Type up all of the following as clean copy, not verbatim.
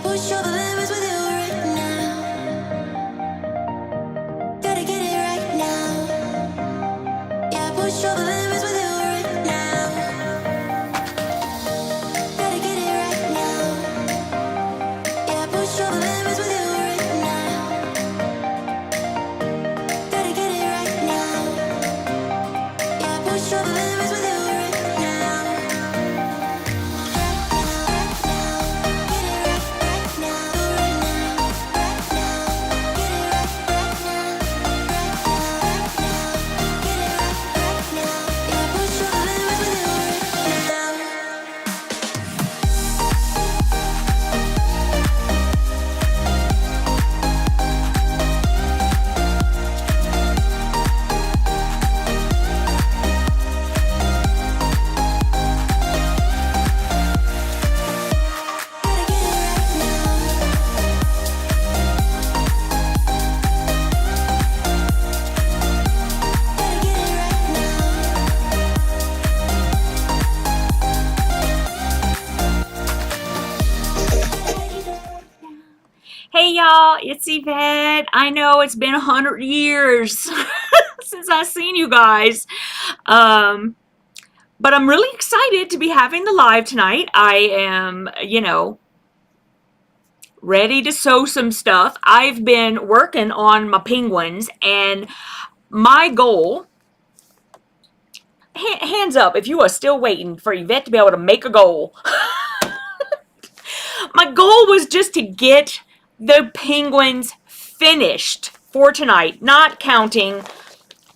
push all the limits with you right now. Gotta get it right now. Yeah, push all the limits with you right now. Gotta get it right now. Yeah, push all the limits with you right now. Gotta get it right now. Yeah, push all the limits with you right now. Hey y'all, it's Yvette. I know it's been 100 years since I've seen you guys. But I'm really excited to be having the live tonight. I am, ready to sew some stuff. I've been working on my penguins, and my goal, hands up if you are still waiting for Yvette to be able to make a goal. My goal was just to get the penguins finished for tonight, not counting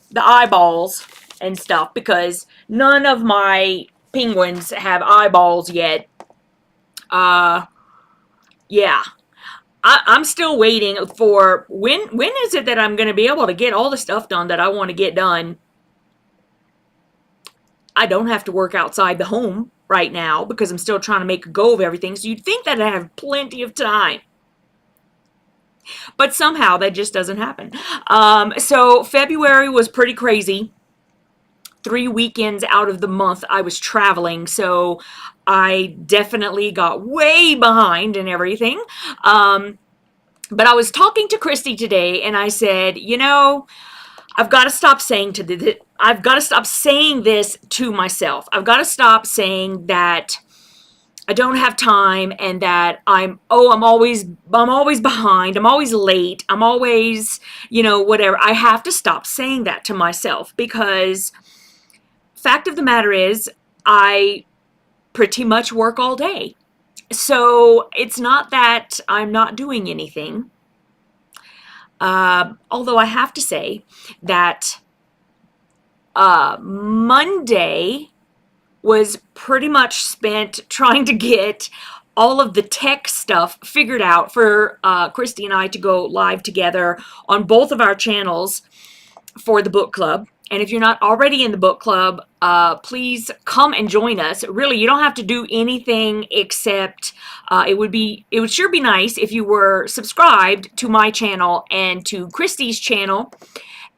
the eyeballs and stuff, because none of my penguins have eyeballs yet. Yeah. I'm still waiting for when is it that I'm going to be able to get all the stuff done that I want to get done. I don't have to work outside the home right now because I'm still trying to make a go of everything. So you'd think that I have plenty of time. But somehow that just doesn't happen. So February was pretty crazy. 3 weekends out of the month I was traveling, so I definitely got way behind and everything. But I was talking to Christy today, and I said, I've got to stop saying I've got to stop saying this to myself. I've got to stop saying that I don't have time and that I'm always behind. I'm always late. I'm always, whatever. I have to stop saying that to myself, because fact of the matter is I pretty much work all day. So it's not that I'm not doing anything. Although I have to say that Monday was pretty much spent trying to get all of the tech stuff figured out for Christy and I to go live together on both of our channels for the book club. And if you're not already in the book club, please come and join us. Really, you don't have to do anything except it would sure be nice if you were subscribed to my channel and to Christy's channel.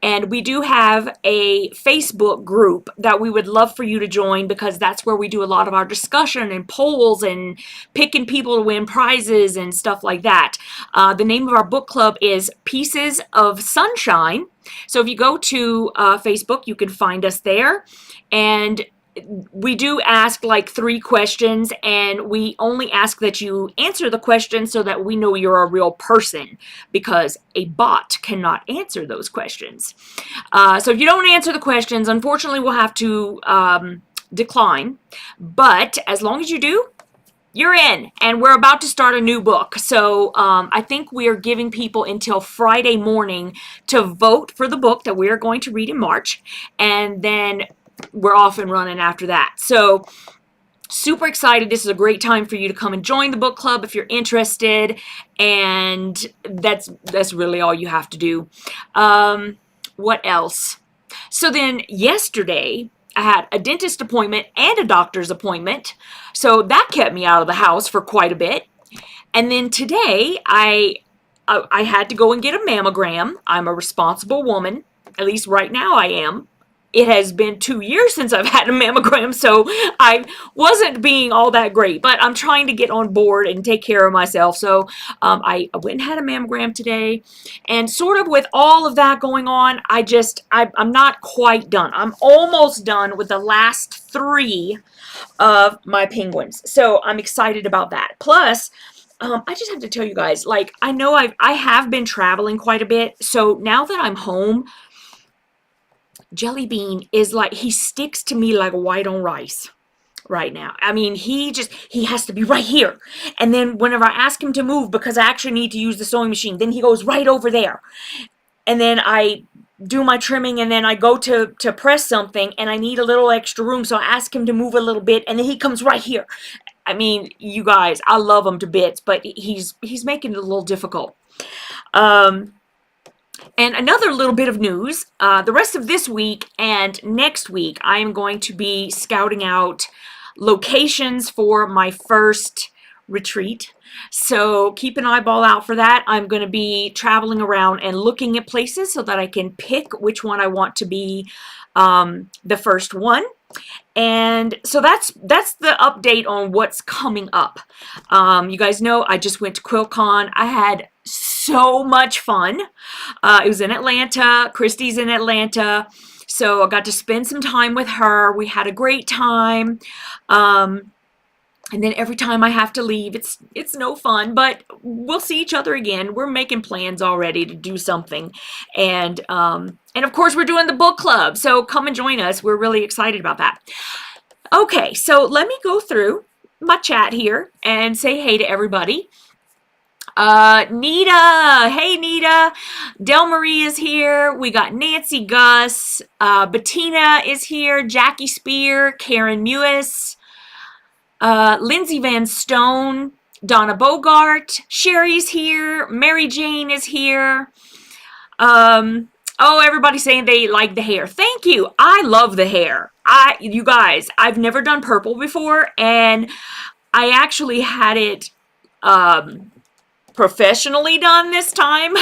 And we do have a Facebook group that we would love for you to join, because that's where we do a lot of our discussion and polls and picking people to win prizes and stuff like that. The name of our book club is Pieces of Sunshine. So if you go to Facebook, you can find us there. And we do ask like 3 questions, and we only ask that you answer the question so that we know you're a real person, because a bot cannot answer those questions. So if you don't answer the questions, unfortunately, we'll have to decline. But as long as you do, you're in. And we're about to start a new book. So I think we are giving people until Friday morning to vote for the book that we are going to read in March. And then we're off and running after that. So super excited. This is a great time for you to come and join the book club if you're interested. And that's really all you have to do. What else? So then yesterday I had a dentist appointment and a doctor's appointment. So that kept me out of the house for quite a bit. And then today I had to go and get a mammogram. I'm a responsible woman. At least right now I am. it has been 2 years since I've had a mammogram, so I wasn't being all that great, but I'm trying to get on board and take care of myself. So I went and had a mammogram today, and sort of with all of that going on, I'm not quite done. I'm almost done with the last 3 of my penguins, so I'm excited about that. Plus, I just have to tell you guys, like, I know I have been traveling quite a bit, so now that I'm home, Jellybean is like, he sticks to me like white on rice right now. I mean, he has to be right here. And then whenever I ask him to move, because I actually need to use the sewing machine, then he goes right over there. And then I do my trimming, and then I go to press something, and I need a little extra room, so I ask him to move a little bit, and then he comes right here. I mean, you guys, I love him to bits, but he's making it a little difficult. And another little bit of news, the rest of this week and next week, I am going to be scouting out locations for my first retreat. So keep an eyeball out for that. I'm going to be traveling around and looking at places so that I can pick which one I want to be the first one. And so that's the update on what's coming up. You guys know I just went to QuiltCon. I had so much fun. It was in Atlanta. Christy's in Atlanta. So I got to spend some time with her. We had a great time. And then every time I have to leave, it's no fun, but we'll see each other again. We're making plans already to do something. And of course, we're doing the book club. So come and join us. We're really excited about that. Okay, so let me go through my chat here and say hey to everybody. Nita, hey Nita, Del Marie is here, we got Nancy Gus, Bettina is here, Jackie Spear, Karen Mewis, Lindsay Van Stone, Donna Bogart, Sherry's here, Mary Jane is here. Oh, everybody's saying they like the hair. Thank you. I love the hair. You guys, I've never done purple before, and I actually had it professionally done this time.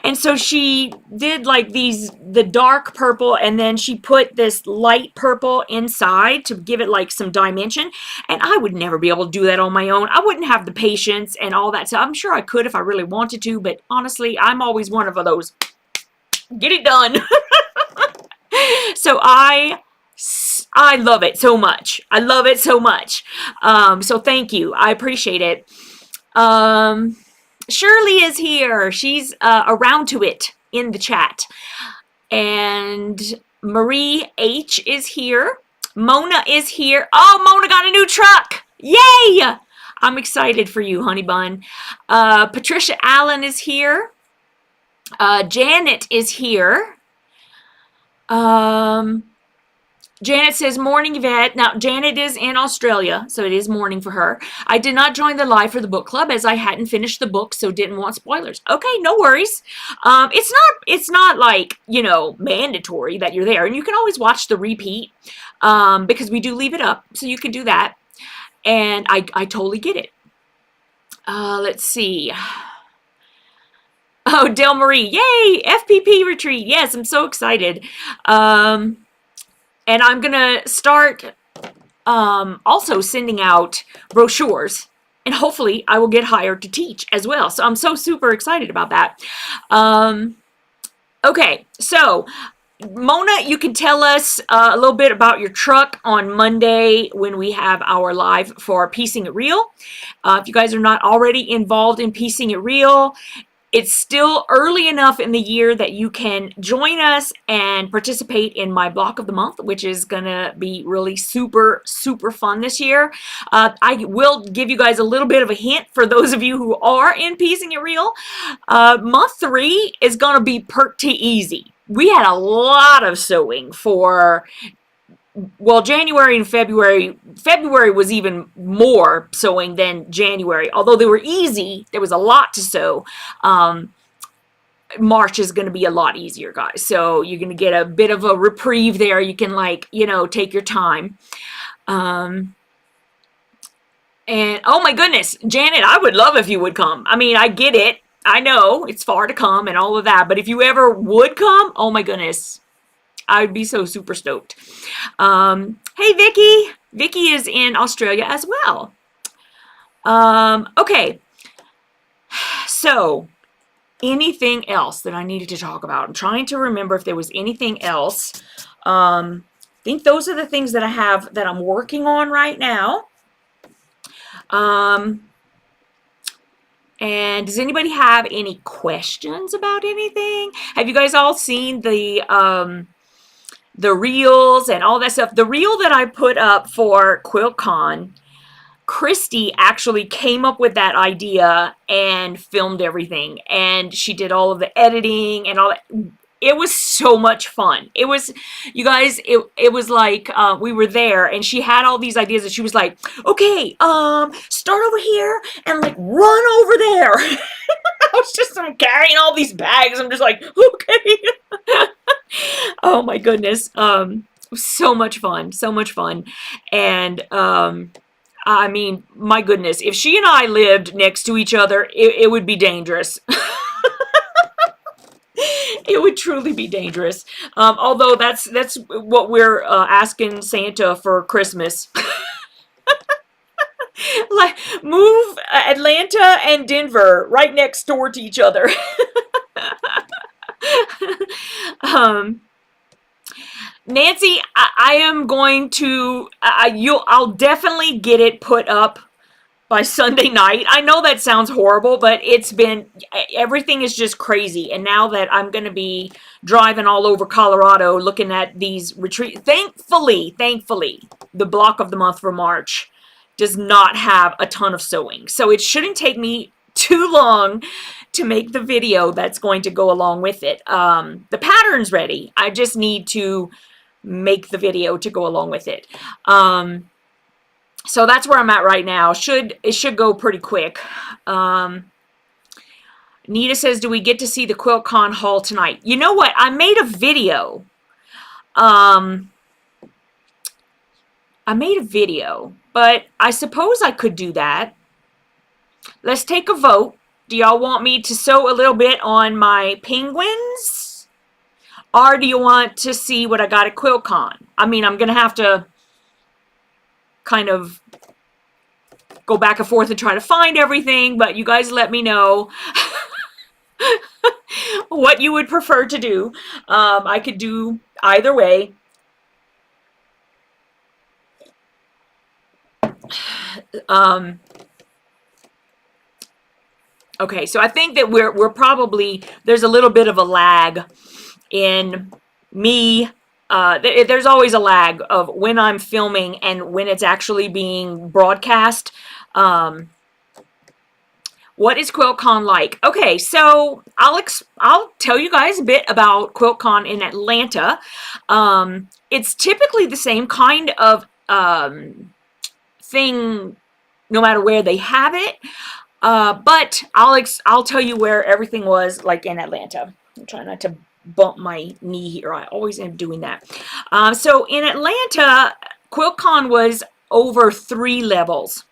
And so she did like the dark purple, and then she put this light purple inside to give it like some dimension. And I would never be able to do that on my own. I wouldn't have the patience and all that. So I'm sure I could if I really wanted to, but honestly, I'm always one of those, get it done. So I love it so much. I love it so much. So thank you. I appreciate it. Shirley is here. She's around to it in the chat. And Marie H is here. Mona is here. Oh, Mona got a new truck. Yay! I'm excited for you, honey bun. Patricia Allen is here. Janet is here. Janet says, morning, Yvette. Now, Janet is in Australia, so it is morning for her. I did not join the live for the book club as I hadn't finished the book, so didn't want spoilers. Okay, no worries. It's not like, you know, mandatory that you're there. And you can always watch the repeat because we do leave it up, so you can do that. And I totally get it. Let's see. Oh, Del Marie, yay! FPP retreat. Yes, I'm so excited. And I'm going to start also sending out brochures. And hopefully I will get hired to teach as well. So I'm so super excited about that. Okay, so Mona, you can tell us a little bit about your truck on Monday when we have our live for Piecing It Real. If you guys are not already involved in Piecing It Real, it's still early enough in the year that you can join us and participate in my block of the month, which is going to be really super, super fun this year. I will give you guys a little bit of a hint for those of you who are in Piecing It Real. Month 3 is going to be pretty easy. We had a lot of sewing for, well, January and February. February was even more sewing than January. Although they were easy, there was a lot to sew. March is going to be a lot easier, guys. So you're going to get a bit of a reprieve there. You can, like, you know, take your time. And oh my goodness, Janet, I would love if you would come. I mean, I get it. I know it's far to come and all of that. But if you ever would come, oh my goodness, I'd be so super stoked. Hey, Vicky. Vicky is in Australia as well. Okay. So, anything else that I needed to talk about? I'm trying to remember if there was anything else. I think those are the things that I have that I'm working on right now. And does anybody have any questions about anything? Have you guys all seen the reels and all that stuff? The reel that I put up for QuiltCon, Christy actually came up with that idea and filmed everything, and she did all of the editing and all that. It was so much fun. It was, you guys, it was like we were there, and she had all these ideas, and she was like, okay, start over here and like run over there. I was just carrying all these bags. I'm just like, okay. Oh my goodness. So much fun. So much fun. And I mean, my goodness, if she and I lived next to each other, it would be dangerous. It would truly be dangerous. Although that's what we're asking Santa for Christmas. Like, move Atlanta and Denver right next door to each other. Nancy, I am going to, I'll definitely get it put up by Sunday night. I know that sounds horrible, but everything is just crazy. And now that I'm going to be driving all over Colorado looking at these retreats, thankfully, the block of the month for March does not have a ton of sewing. So it shouldn't take me too long to make the video that's going to go along with it. The pattern's ready. I just need to make the video to go along with it. So that's where I'm at right now. It should go pretty quick. Nita says, do we get to see the QuiltCon haul tonight? You know what? I made a video. But I suppose I could do that. Let's take a vote. Do y'all want me to sew a little bit on my penguins? Or do you want to see what I got at QuiltCon? I mean, I'm going to have to kind of go back and forth and try to find everything, but you guys let me know what you would prefer to do. I could do either way. Okay, so I think that we're probably, there's a little bit of a lag in me. There's always a lag of when I'm filming and when it's actually being broadcast. What is QuiltCon like? Okay, so I'll tell you guys a bit about QuiltCon in Atlanta. It's typically the same kind of thing no matter where they have it. But I'll tell you where everything was like in Atlanta. I'm trying not to bump my knee here. I always end up doing that. So in Atlanta, QuiltCon was over 3 levels.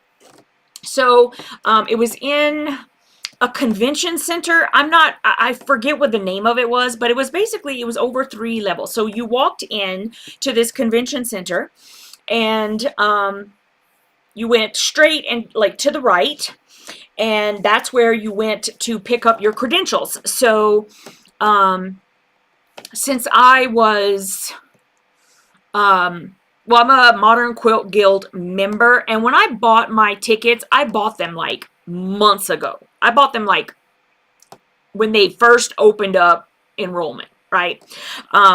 So it was in a convention center. I forget what the name of it was, but it was over 3 levels. So you walked in to this convention center, and you went straight and like to the right, and that's where you went to pick up your credentials. So since I was well, I'm a Modern Quilt Guild member, and when I bought my tickets, I bought them like months ago. I bought them like when they first opened up enrollment, right?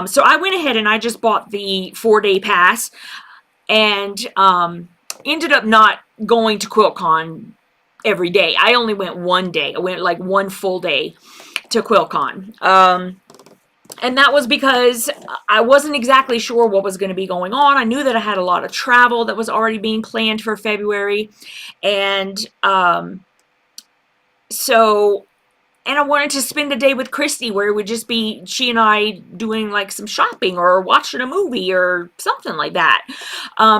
So I went ahead and I just bought the 4-day pass, and ended up not going to QuiltCon every day. I only went one day. I went like one full day to QuiltCon. And that was because I wasn't exactly sure what was going to be going on. I knew that I had a lot of travel that was already being planned for February. And and I wanted to spend a day with Christy where it would just be she and I doing like some shopping or watching a movie or something like that.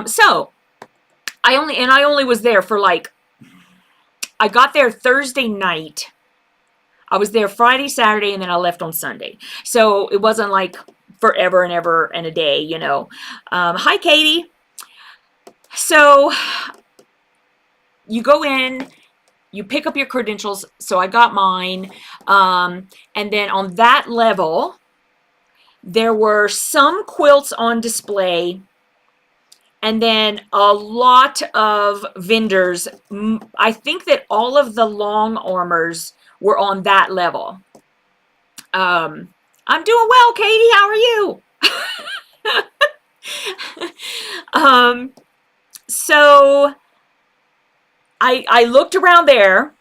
So I only was there for I got there Thursday night. I was there Friday, Saturday, and then I left on Sunday. So it wasn't like forever and ever and a day, you know. Hi, Katie. So you go in, you pick up your credentials. So I got mine. And then on that level, there were some quilts on display, and then a lot of vendors. I think that all of the long armors were on that level. I'm doing well, Katie. How are you? So I looked around there.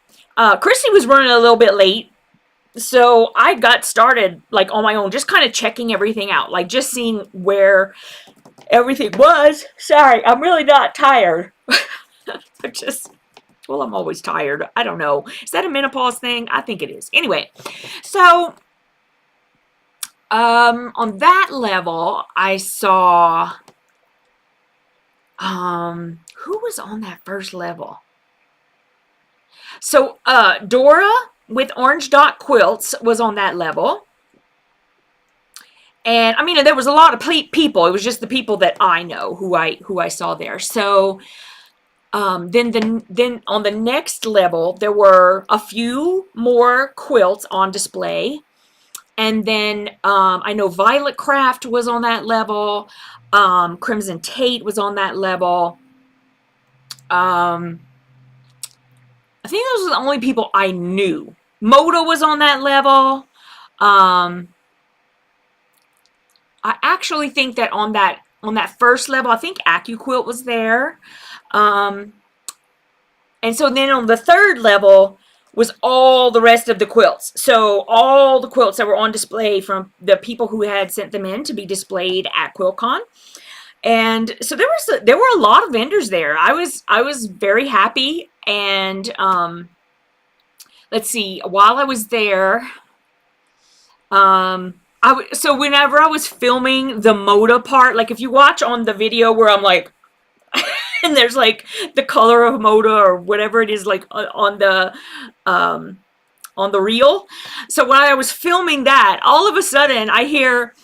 Christy was running a little bit late, so I got started like on my own, just kind of checking everything out, like just seeing where everything was. Sorry, I'm really not tired. Well, I'm always tired. I don't know. Is that a menopause thing? I think it is. Anyway, so on that level, I saw who was on that first level? So Dora with Orange Dot Quilts was on that level. And I mean, there was a lot of people. It was just the people that I know who I saw there. So then on the next level, there were a few more quilts on display. And then I know Violet Craft was on that level. Crimson Tate was on that level. I think those were the only people I knew. Moda was on that level. I actually think that on that first level, I think AccuQuilt was there. And so then on the third level was all the rest of the quilts. So all the quilts that were on display from the people who had sent them in to be displayed at QuiltCon. And so there were a lot of vendors there. I was very happy. And let's see, while I was there, so whenever I was filming the Moda part, like if you watch on the video where I'm like, and there's like the color of Moda or whatever it is, like on the reel. So when I was filming that, all of a sudden I hear,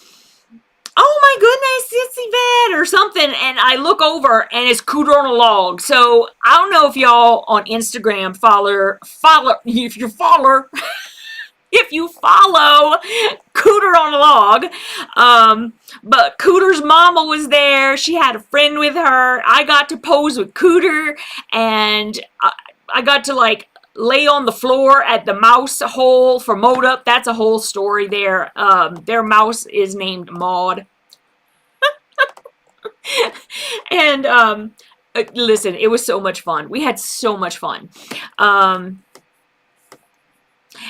"Oh my goodness, it's Yvette," or something, and I look over and it's Cooter on a Log. So I don't know if y'all on Instagram follow if you follow Cooter on a Log. But Cooter's mama was there. She had a friend with her. I got to pose with Cooter, and I got to like lay on the floor at the mouse hole for Moda. That's a whole story there. Their mouse is named Maud. And listen, it was so much fun. We had so much fun.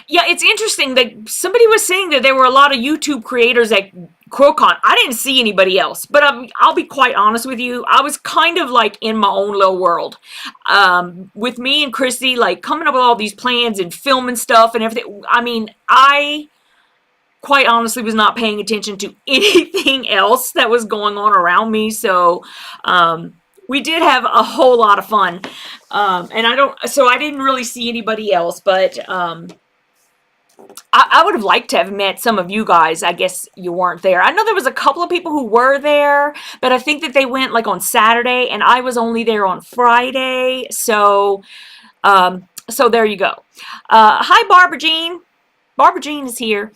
Yeah, it's interesting that somebody was saying that there were a lot of YouTube creators at QuiltCon. I didn't see anybody else, but I'll be quite honest with you. I was kind of like in my own little world. With me and Christy, like coming up with all these plans and filming stuff and everything. I mean, I quite honestly was not paying attention to anything else that was going on around me. So, we did have a whole lot of fun. And I didn't really see anybody else, but, I would have liked to have met some of you guys. I guess you weren't there. I know there was a couple of people who were there, but I think that they went like on Saturday, and I was only there on Friday. So, so there you go. Hi, Barbara Jean. Barbara Jean is here.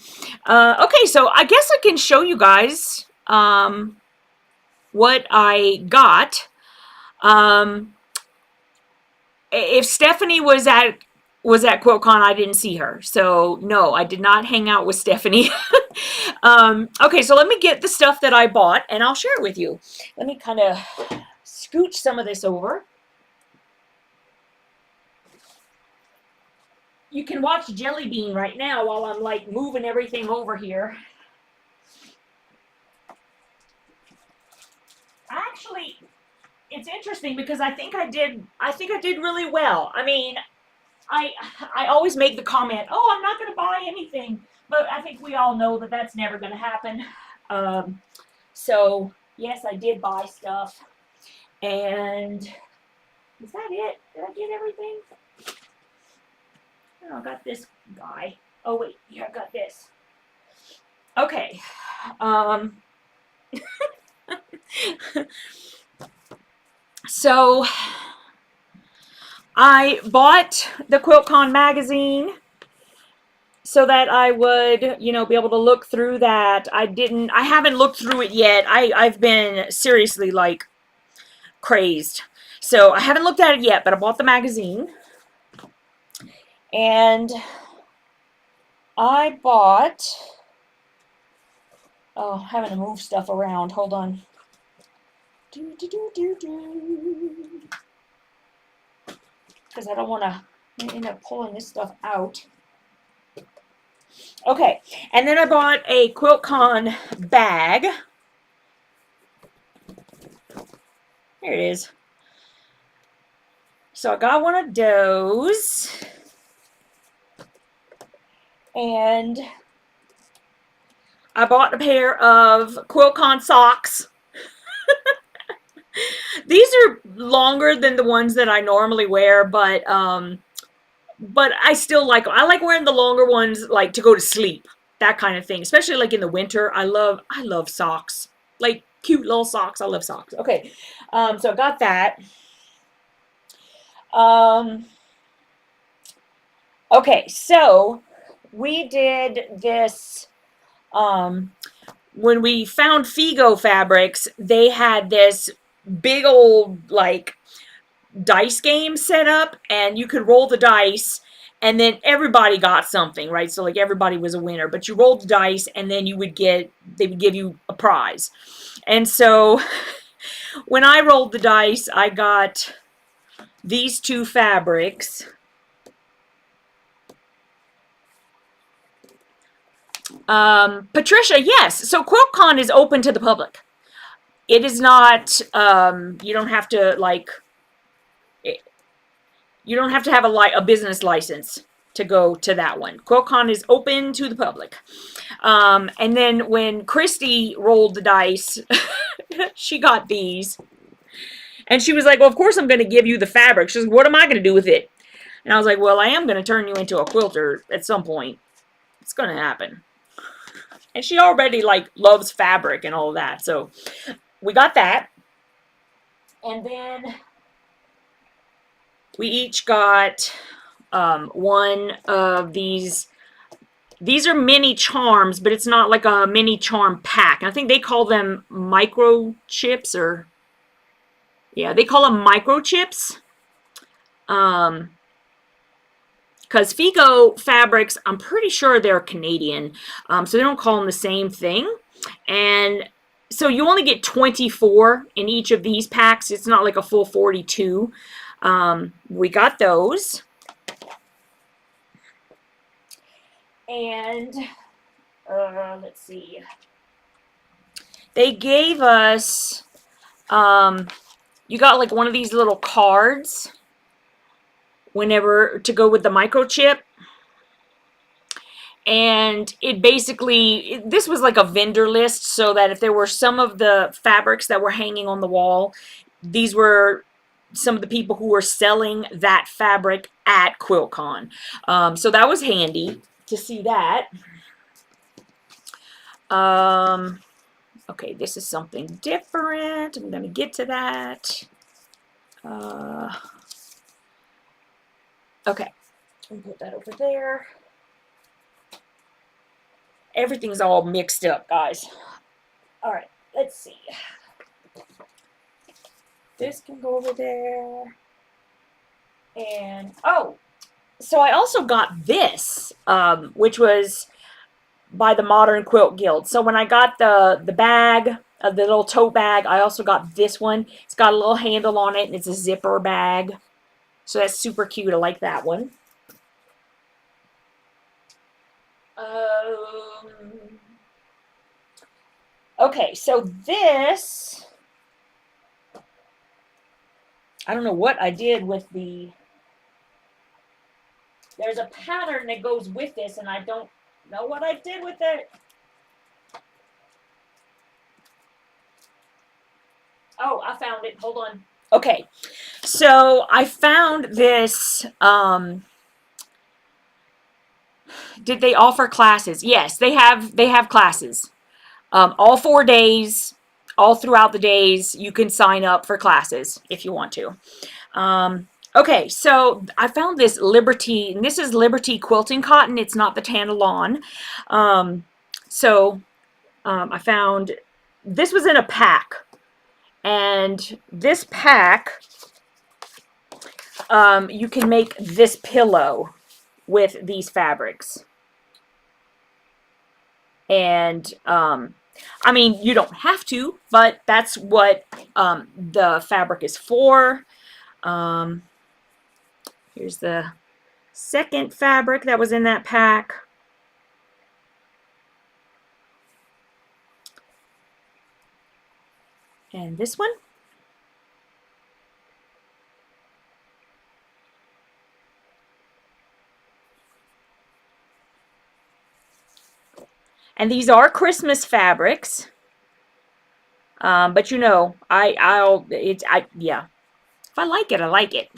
Okay, so I guess I can show you guys what I got. If Stephanie was at QuiltCon, I didn't see her. So no, I did not hang out with Stephanie. Okay, so let me get the stuff that I bought and I'll share it with you. Let me kind of scooch some of this over. You can watch Jellybean right now while I'm like moving everything over here. Actually, it's interesting because I think I did really well. I mean, I always make the comment, "Oh, I'm not going to buy anything," but I think we all know that that's never going to happen. So yes, I did buy stuff, and is that it? Did I get everything? Oh, I got this guy. Oh wait, here I got this. Okay. So I bought the QuiltCon magazine so that I would, you know, be able to look through that. I haven't looked through it yet. I've been seriously like crazed. So I haven't looked at it yet, but I bought the magazine. And I bought, oh, having to move stuff around. Hold on. Because I don't want to end up pulling this stuff out. Okay, and then I bought a QuiltCon bag. There it is. So I got one of those. And I bought a pair of QuiltCon socks. These are longer than the ones that I normally wear, but I still like them. I like wearing the longer ones like to go to sleep, that kind of thing, especially like in the winter. I love socks, like cute little socks. I love socks. Okay, so I got that. Okay, so we did this when we found Figo Fabrics. They had this big old like dice game set up, and you could roll the dice, and then everybody got something, right? So like everybody was a winner, but you rolled the dice, and then they would give you a prize. And so when I rolled the dice, I got these two fabrics. Patricia, yes. So QuiltCon is open to the public. It is not, you don't have to like, you don't have to have a business license to go to that one. QuiltCon is open to the public. And then when Christy rolled the dice, she got these. And she was like, well, of course I'm going to give you the fabric. She's like, what am I going to do with it? And I was like, well, I am going to turn you into a quilter at some point. It's going to happen. And she already like loves fabric and all of that. So we got that. And then we each got one of these. These are mini charms, but it's not like a mini charm pack. I think they call them microchips, or yeah, they call them microchips. Because Figo Fabrics, I'm pretty sure they're Canadian, so they don't call them the same thing. And so you only get 24 in each of these packs. It's not like a full 42. We got those. And let's see. They gave us, you got like one of these little cards whenever to go with the microchip. And it basically, this was like a vendor list, so that if there were some of the fabrics that were hanging on the wall, these were some of the people who were selling that fabric at QuiltCon. So that was handy to see that. Okay, this is something different. I'm going to get to that. Okay, let me put that over there. Everything's all mixed up, guys. All right, let's see. This can go over there. And, oh, so I also got this, which was by the Modern Quilt Guild. So when I got the bag, the little tote bag, I also got this one. It's got a little handle on it, and it's a zipper bag. So that's super cute. I like that one. Okay, so this, I don't know what I did with there's a pattern that goes with this, and I don't know what I did with it. Oh, I found it. Hold on. Okay, so I found this Did they offer classes? Yes, they have classes. All 4 days, all throughout the days, you can sign up for classes if you want to. Okay, so I found this Liberty, and this is Liberty quilting cotton. It's not the Tantalon. I found, this was in a pack. And this pack, you can make this pillow with these fabrics. And, I mean, you don't have to, but that's what the fabric is for. Here's the second fabric that was in that pack. And this one. And these are Christmas fabrics. But you know, yeah. If I like it, I like it.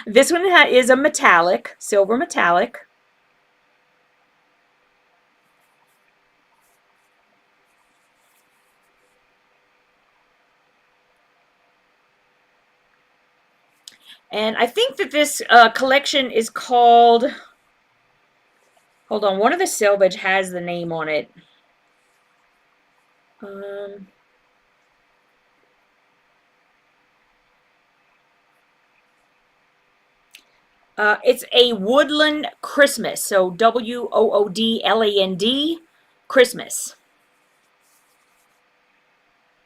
This one is a metallic, silver metallic. And I think that this collection is called, hold on, one of the selvage has the name on it. It's a Woodland Christmas, so Woodland Christmas.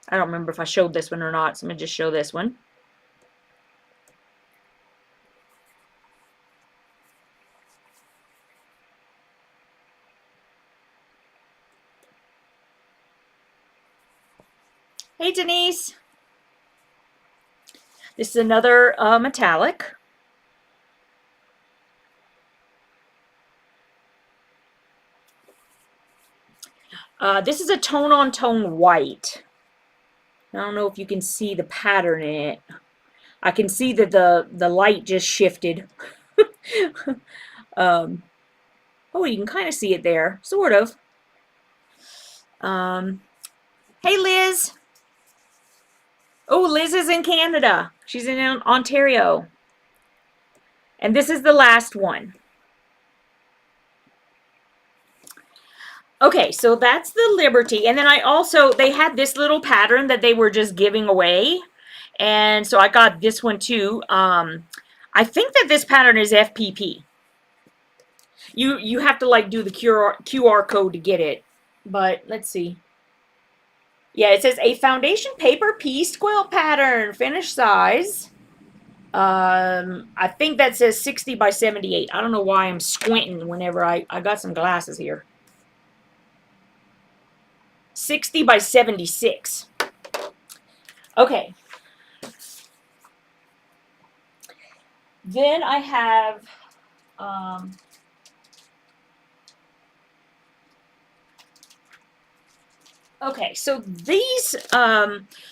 I don't remember if I showed this one or not, so I'm going to just show this one. Hey, Denise. This is another metallic. This is a tone-on-tone white. I don't know if you can see the pattern in it. I can see that the light just shifted. Oh, you can kind of see it there, sort of. Hey, Liz. Oh, Liz is in Canada. She's in Ontario. And this is the last one. Okay, so that's the Liberty. And then I also, they had this little pattern that they were just giving away. And so I got this one too. I think that this pattern is FPP. You have to like do the QR code to get it. But let's see. Yeah, it says a foundation paper pieced quilt pattern, finished size. I think that says 60 by 78. I don't know why I'm squinting whenever I got some glasses here. 60 by 76. Okay. Then I have okay, so these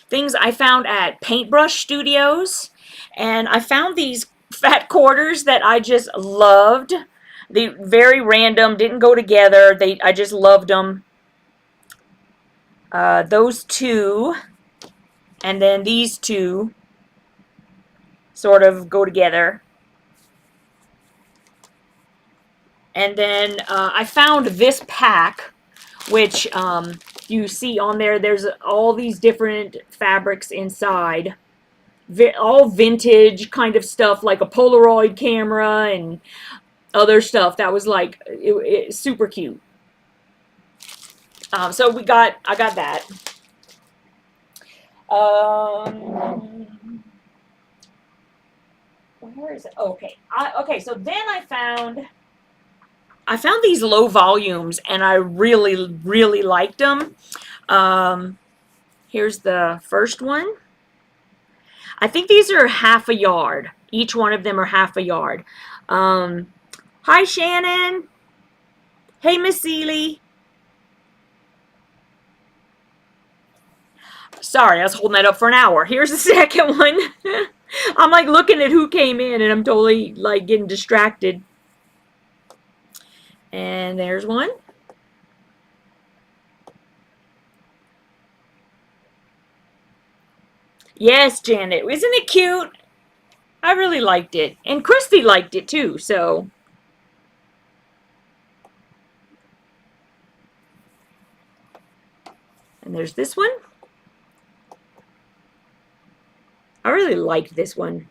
things I found at Paintbrush Studios, and I found these fat quarters that I just loved. They very random, didn't go together. I just loved them. Those two, and then these two sort of go together. And then I found this pack, which you see on there, there's all these different fabrics inside. All vintage kind of stuff, like a Polaroid camera and other stuff that was like super cute. So I got that. Where is it? Okay. Okay, so then I found these low volumes, and I really, really liked them. Here's the first one. I think these are half a yard. Each one of them are half a yard. Hi, Shannon. Hey, Miss Seeley. Sorry, I was holding that up for an hour. Here's the second one. I'm like looking at who came in, and I'm totally like getting distracted. And there's one. Yes, Janet. Isn't it cute? I really liked it. And Christy liked it too, so. And there's this one. I really liked this one.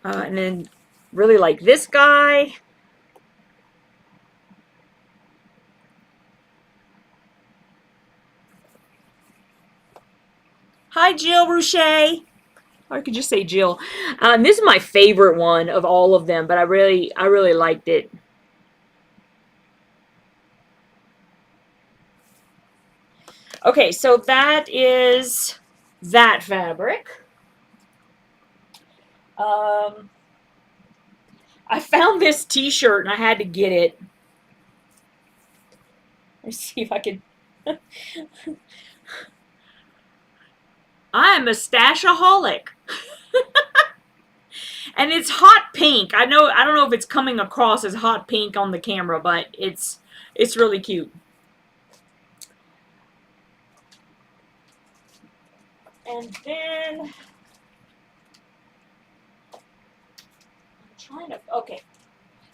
And then really like this guy. Hi, Jill Rouchet. Or I could just say Jill. This is my favorite one of all of them, but I really liked it. Okay, so that is that fabric. I found this t-shirt and I had to get it. Let's see if I can. I am a stashaholic. And it's hot pink. I don't know if it's coming across as hot pink on the camera, but it's really cute. And then I'm trying to, okay.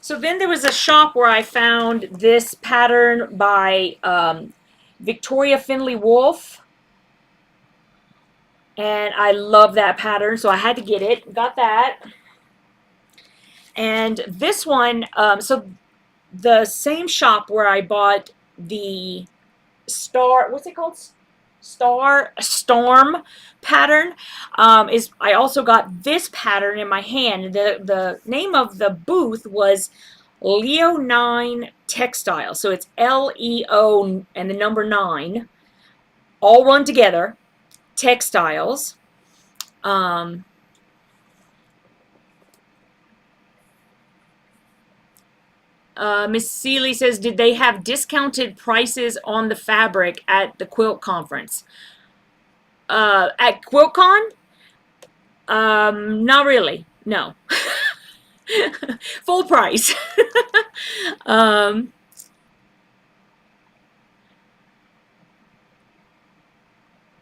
So then there was a shop where I found this pattern by Victoria Finley Wolf. And I love that pattern, so I had to get it. Got that. And this one, so the same shop where I bought the Star, what's it called? Storm pattern, is I also got this pattern in my hand. The name of the booth was Leo 9 Textile. So it's Leo and the number 9, all run together. Textiles. Miss Seeley says, did they have discounted prices on the fabric at the quilt conference? At QuiltCon? Not really. No. Full price.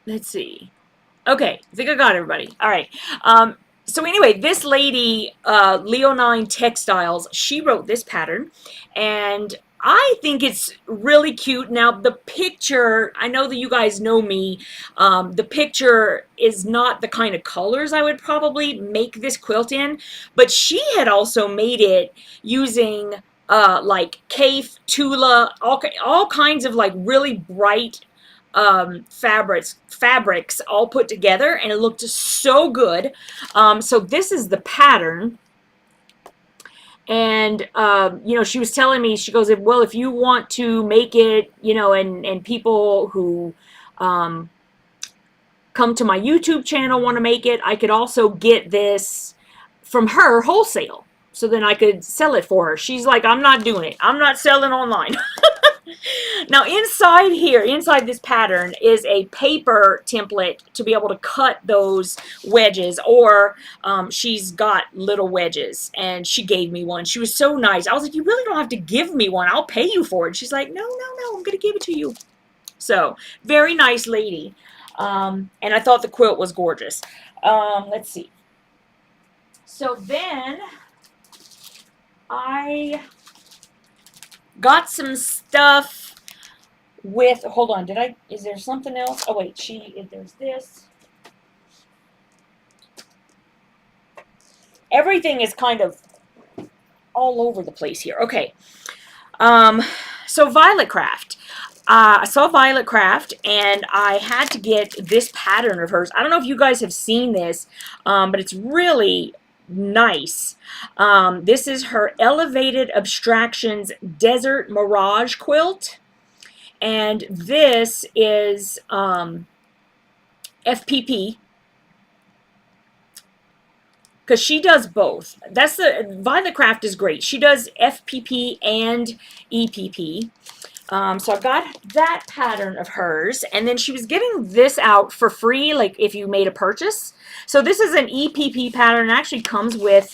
Let's see. Okay, I think I got everybody. All right. So anyway, this lady, Leo 9 Textiles, she wrote this pattern, and I think it's really cute. Now, the picture, I know that you guys know me, the picture is not the kind of colors I would probably make this quilt in, but she had also made it using like Kaif, Tula, all kinds of like really bright fabrics all put together, and it looked so good. So this is the pattern, and you know, she was telling me, she goes, well, if you want to make it, you know, and people who come to my YouTube channel want to make it, I could also get this from her wholesale, so then I could sell it for her. She's like, I'm not doing it. I'm not selling online. Now inside here, inside this pattern, is a paper template to be able to cut those wedges, or she's got little wedges, and she gave me one. She was so nice. I was like, you really don't have to give me one. I'll pay you for it. She's like, no, I'm going to give it to you. So, very nice lady. And I thought the quilt was gorgeous. Let's see. So then I got some stuff with, hold on, is there something else? Oh wait, there's this. Everything is kind of all over the place here. Okay. So Violet Craft. I saw Violet Craft, and I had to get this pattern of hers. I don't know if you guys have seen this, but it's really nice. This is her Elevated Abstractions Desert Mirage quilt, and this is FPP, because she does both. That's the Violet Craft is great. She does FPP and EPP. So I got that pattern of hers, and then she was giving this out for free, like if you made a purchase. So this is an EPP pattern. It actually comes with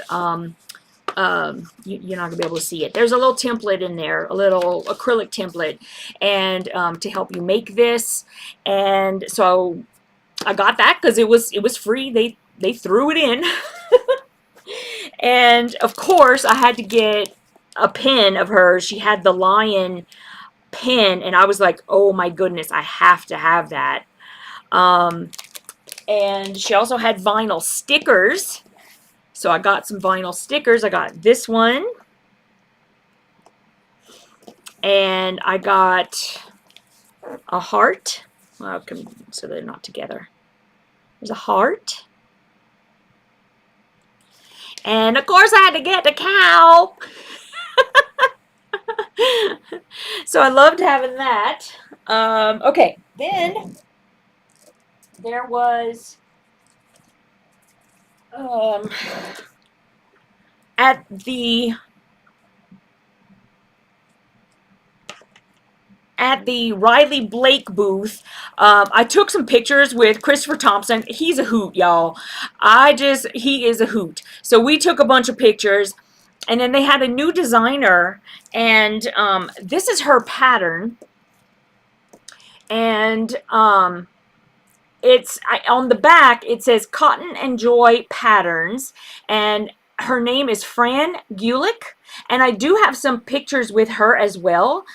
you're not gonna be able to see it. There's a little template in there, a little acrylic template, and to help you make this. And so I got that because it was free. They threw it in. And of course I had to get a pin of hers. She had the lion pin, and I was like, oh my goodness, I have to have that. And she also had vinyl stickers. So I got some vinyl stickers. I got this one. And I got a heart. Well, so they're not together. There's a heart. And of course I had to get the cow. So I loved having that. Okay, then there was at the Riley Blake booth, I took some pictures with Christopher Thompson. He's a hoot, y'all. He is a hoot. So we took a bunch of pictures, and then they had a new designer, and this is her pattern. And it's on the back, it says Cotton and Joy Patterns, and her name is Fran Gulick, and I do have some pictures with her as well.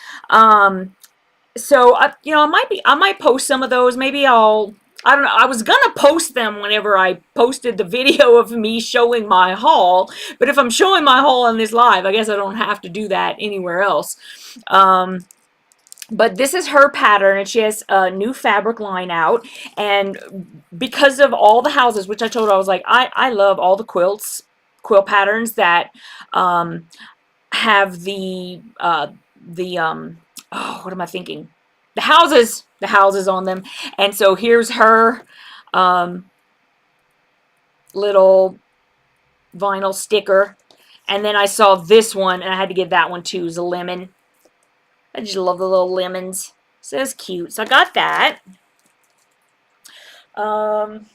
So you know, I might post some of those. Maybe I don't know. I was gonna post them whenever I posted the video of me showing my haul, but if I'm showing my haul on this live, I guess I don't have to do that anywhere else. But this is her pattern, and she has a new fabric line out. And because of all the houses, which I told her, I was like, I love all the quilt patterns that have oh, what am I thinking? The houses on them. And so here's her little vinyl sticker. And then I saw this one, and I had to get that one too. It's a lemon. I just love the little lemons. So it's cute. So I got that. And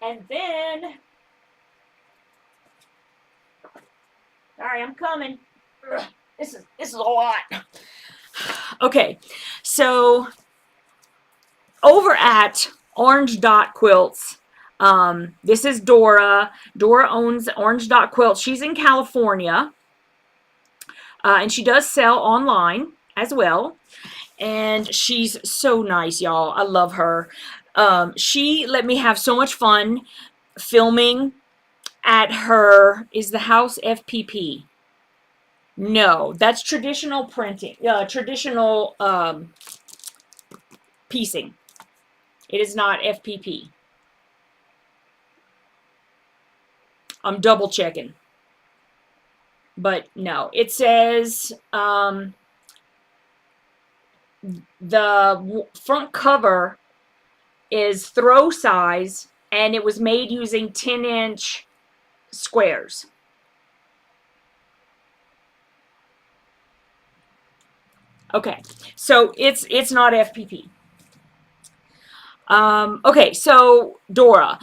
then, sorry, I'm coming. This is a lot. Okay, so over at Orange Dot Quilts, this is Dora. Dora owns Orange Dot Quilts. She's in California. And she does sell online as well. And she's so nice, y'all. I love her. She let me have so much fun filming at her, is the house FPP? No, that's traditional printing, traditional piecing. It is not FPP. I'm double checking. But no, it says the front cover is throw size, and it was made using 10-inch squares. Okay, so it's not FPP. Okay, so Dora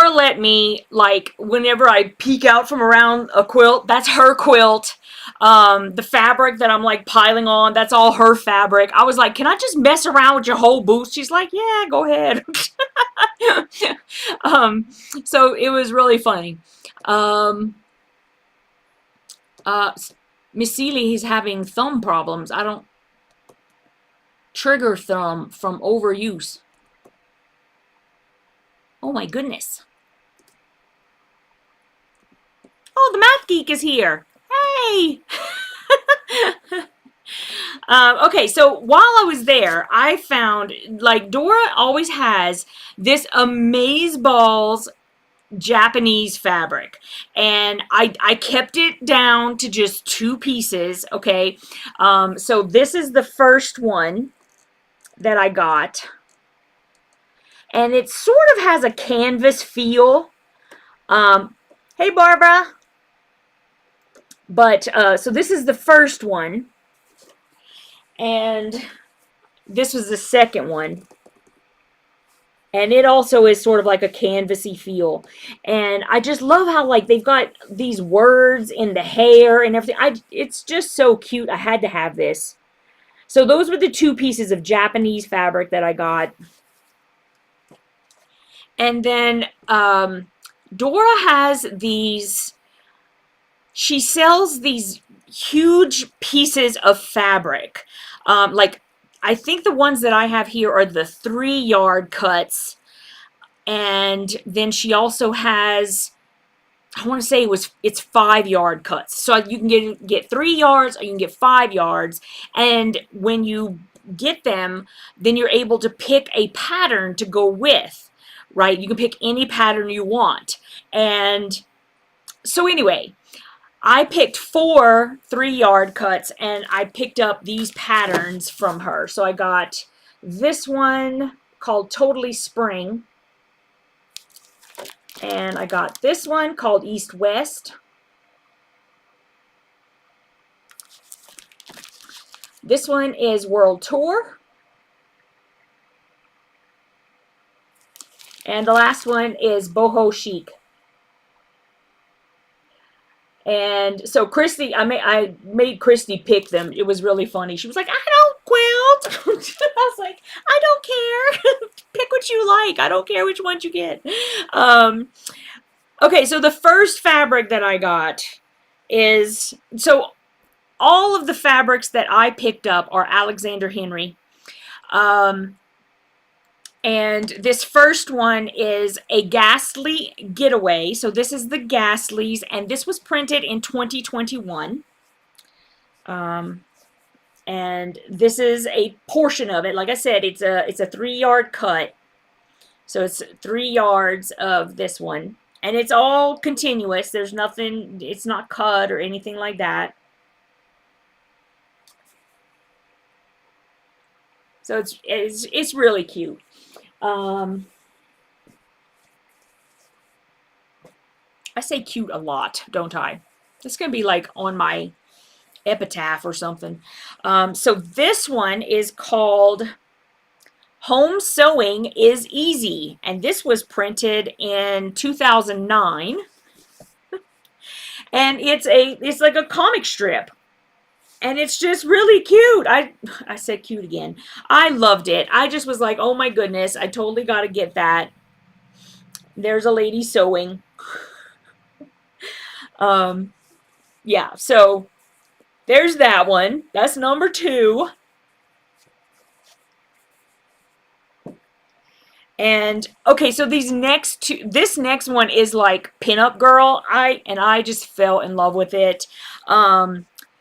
let me, like, whenever I peek out from around a quilt, that's her quilt. The fabric that I'm like piling on, that's all her fabric. I was like, can I just mess around with your whole booth? She's like, yeah, go ahead. So it was really funny. Miss Seeley, he's having thumb problems. I don't trigger thumb from overuse. Oh my goodness. Oh, the Math Geek is here. Hey! Okay, so while I was there, I found, like, Dora always has this Amazeballs Japanese fabric, and I kept it down to just 2 pieces, okay? So this is the first one that I got. And it sort of has a canvas feel. Hey, Barbara. But, so this is the first one. And this was the second one. And it also is sort of like a canvasy feel. And I just love how like they've got these words in the hair and everything. It's just so cute. I had to have this. So those were the two pieces of Japanese fabric that I got. And then Dora has these, she sells these huge pieces of fabric. Like, I think the ones that I have here are the 3-yard cuts. And then she also has, I want to say it's 5-yard cuts. So you can get 3 yards or you can get 5 yards. And when you get them, then you're able to pick a pattern to go with, right? You can pick any pattern you want. And so anyway, I picked 4 3-yard cuts and I picked up these patterns from her. So I got this one called Totally Spring. And I got this one called East West. This one is World Tour. And the last one is Boho Chic. And so Christy, I made Christy pick them. It was really funny. She was like, I don't quilt. I was like, I don't care. Pick what you like. I don't care which ones you get. Okay, so the first fabric that I got is, so all of the fabrics that I picked up are Alexander Henry. And this first one is a Ghastly Getaway. So this is the Ghastlies, and this was printed in 2021. And this is a portion of it. Like I said, it's a 3-yard cut. So it's 3 yards of this one. And it's all continuous. There's nothing, it's not cut or anything like that. So it's really cute. I say cute a lot, don't I? This is going to be like on my epitaph or something. So this one is called Home Sewing is Easy. And this was printed in 2009. And it's like a comic strip. And it's just really cute. I said cute again. I loved it. I just was like, oh my goodness, I totally got to get that. There's a lady sewing. Yeah, so there's that one. That's number 2. And okay, so these next two, this next one is like Pinup Girl. I just fell in love with it.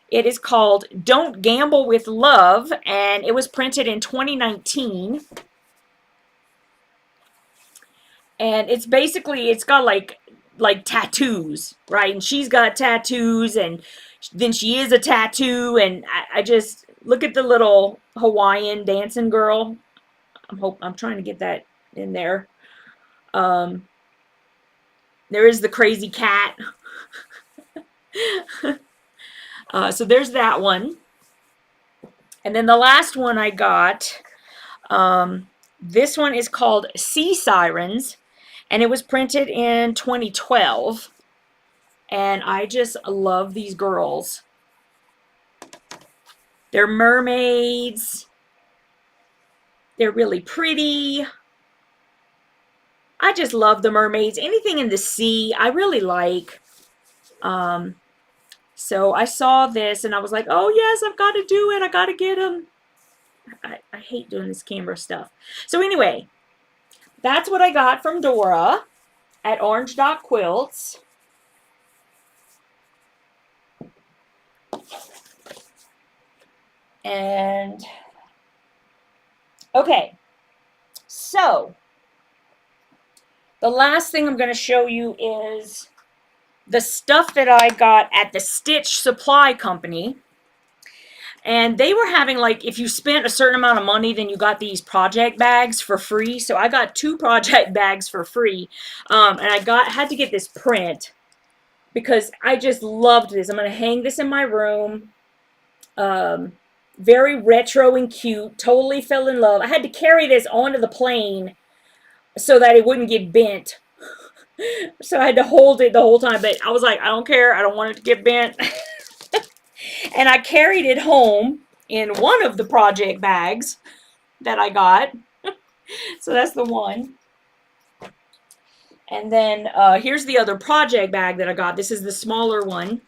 It is called Don't Gamble with Love, and it was printed in 2019. And it's basically, it's got like tattoos, right? And she's got tattoos, and then she is a tattoo, and I just look at the little Hawaiian dancing girl. I'm trying to get that in there. There is the crazy cat. So there's that one. And then the last one I got, this one is called Sea Sirens, and it was printed in 2012. And I just love these girls. They're mermaids. They're really pretty. I just love the mermaids. Anything in the sea, I really like. So I saw this and I was like, oh yes, I've got to do it. I got to get them. I hate doing this camera stuff. So anyway, that's what I got from Dora at Orange Dot Quilts. And okay, so the last thing I'm going to show you is the stuff that I got at the Stitch Supply Company. And they were having, like, if you spent a certain amount of money, then you got these project bags for free. So I got 2 project bags for free. And I had to get this print because I just loved this. I'm going to hang this in my room. Very retro and cute. Totally fell in love. I had to carry this onto the plane so that it wouldn't get bent. So I had to hold it the whole time, but I was like, I don't care. I don't want it to get bent. And I carried it home in one of the project bags that I got. So that's the one. And then here's the other project bag that I got. This is the smaller one.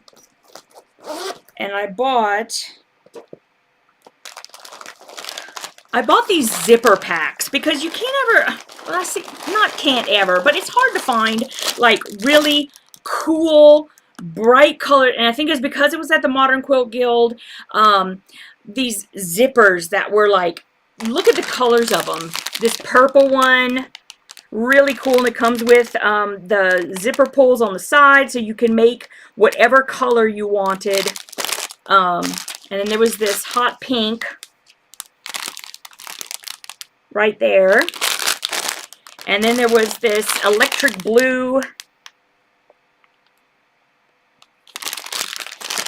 And I bought these zipper packs because you can't ever, well, I see, not can't ever, but it's hard to find like really cool, bright colored, and I think it's because it was at the Modern Quilt Guild, these zippers that were like, look at the colors of them. This purple one, really cool, and it comes with the zipper pulls on the side so you can make whatever color you wanted. And then there was this hot pink right there. And then there was this electric blue.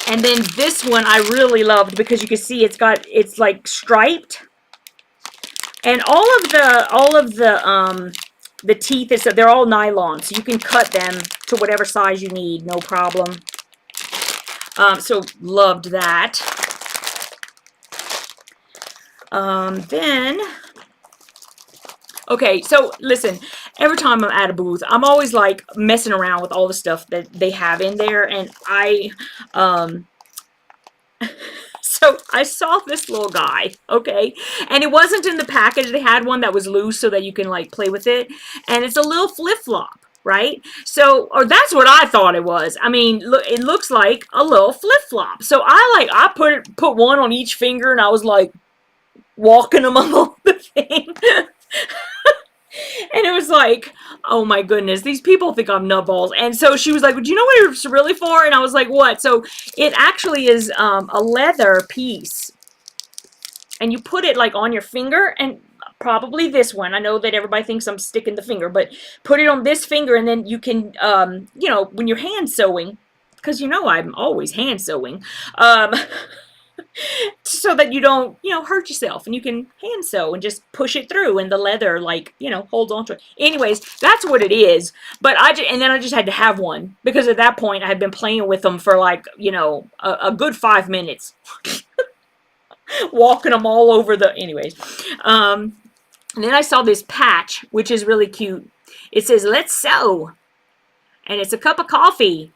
And then this one I really loved because you can see it's like striped. And all of the teeth they're all nylon, so you can cut them to whatever size you need, no problem. So loved that. Then, okay, so listen, every time I'm at a booth, I'm always like messing around with all the stuff that they have in there, and so I saw this little guy, okay, and it wasn't in the package. They had one that was loose so that you can like play with it, and it's a little flip-flop, right? So, or that's what I thought it was. I mean, look, it looks like a little flip-flop. So I put one on each finger, and I was like walking them along the thing. And it was like, oh my goodness, these people think I'm nutballs. And so she was like, well, do you know what it's really for? And I was like, what? So it actually is a leather piece. And you put it like on your finger, and probably this one. I know that everybody thinks I'm sticking the finger, but put it on this finger, and then you can, you know, when you're hand sewing, because you know I'm always hand sewing, so that you don't, you know, hurt yourself, and you can hand sew and just push it through, and the leather, like, you know, holds on to it. Anyways, that's what it is. But and then I just had to have one because at that point I had been playing with them for like, you know, a good 5 minutes, walking them all over the. Anyways, and then I saw this patch, which is really cute. It says "Let's sew," and it's a cup of coffee.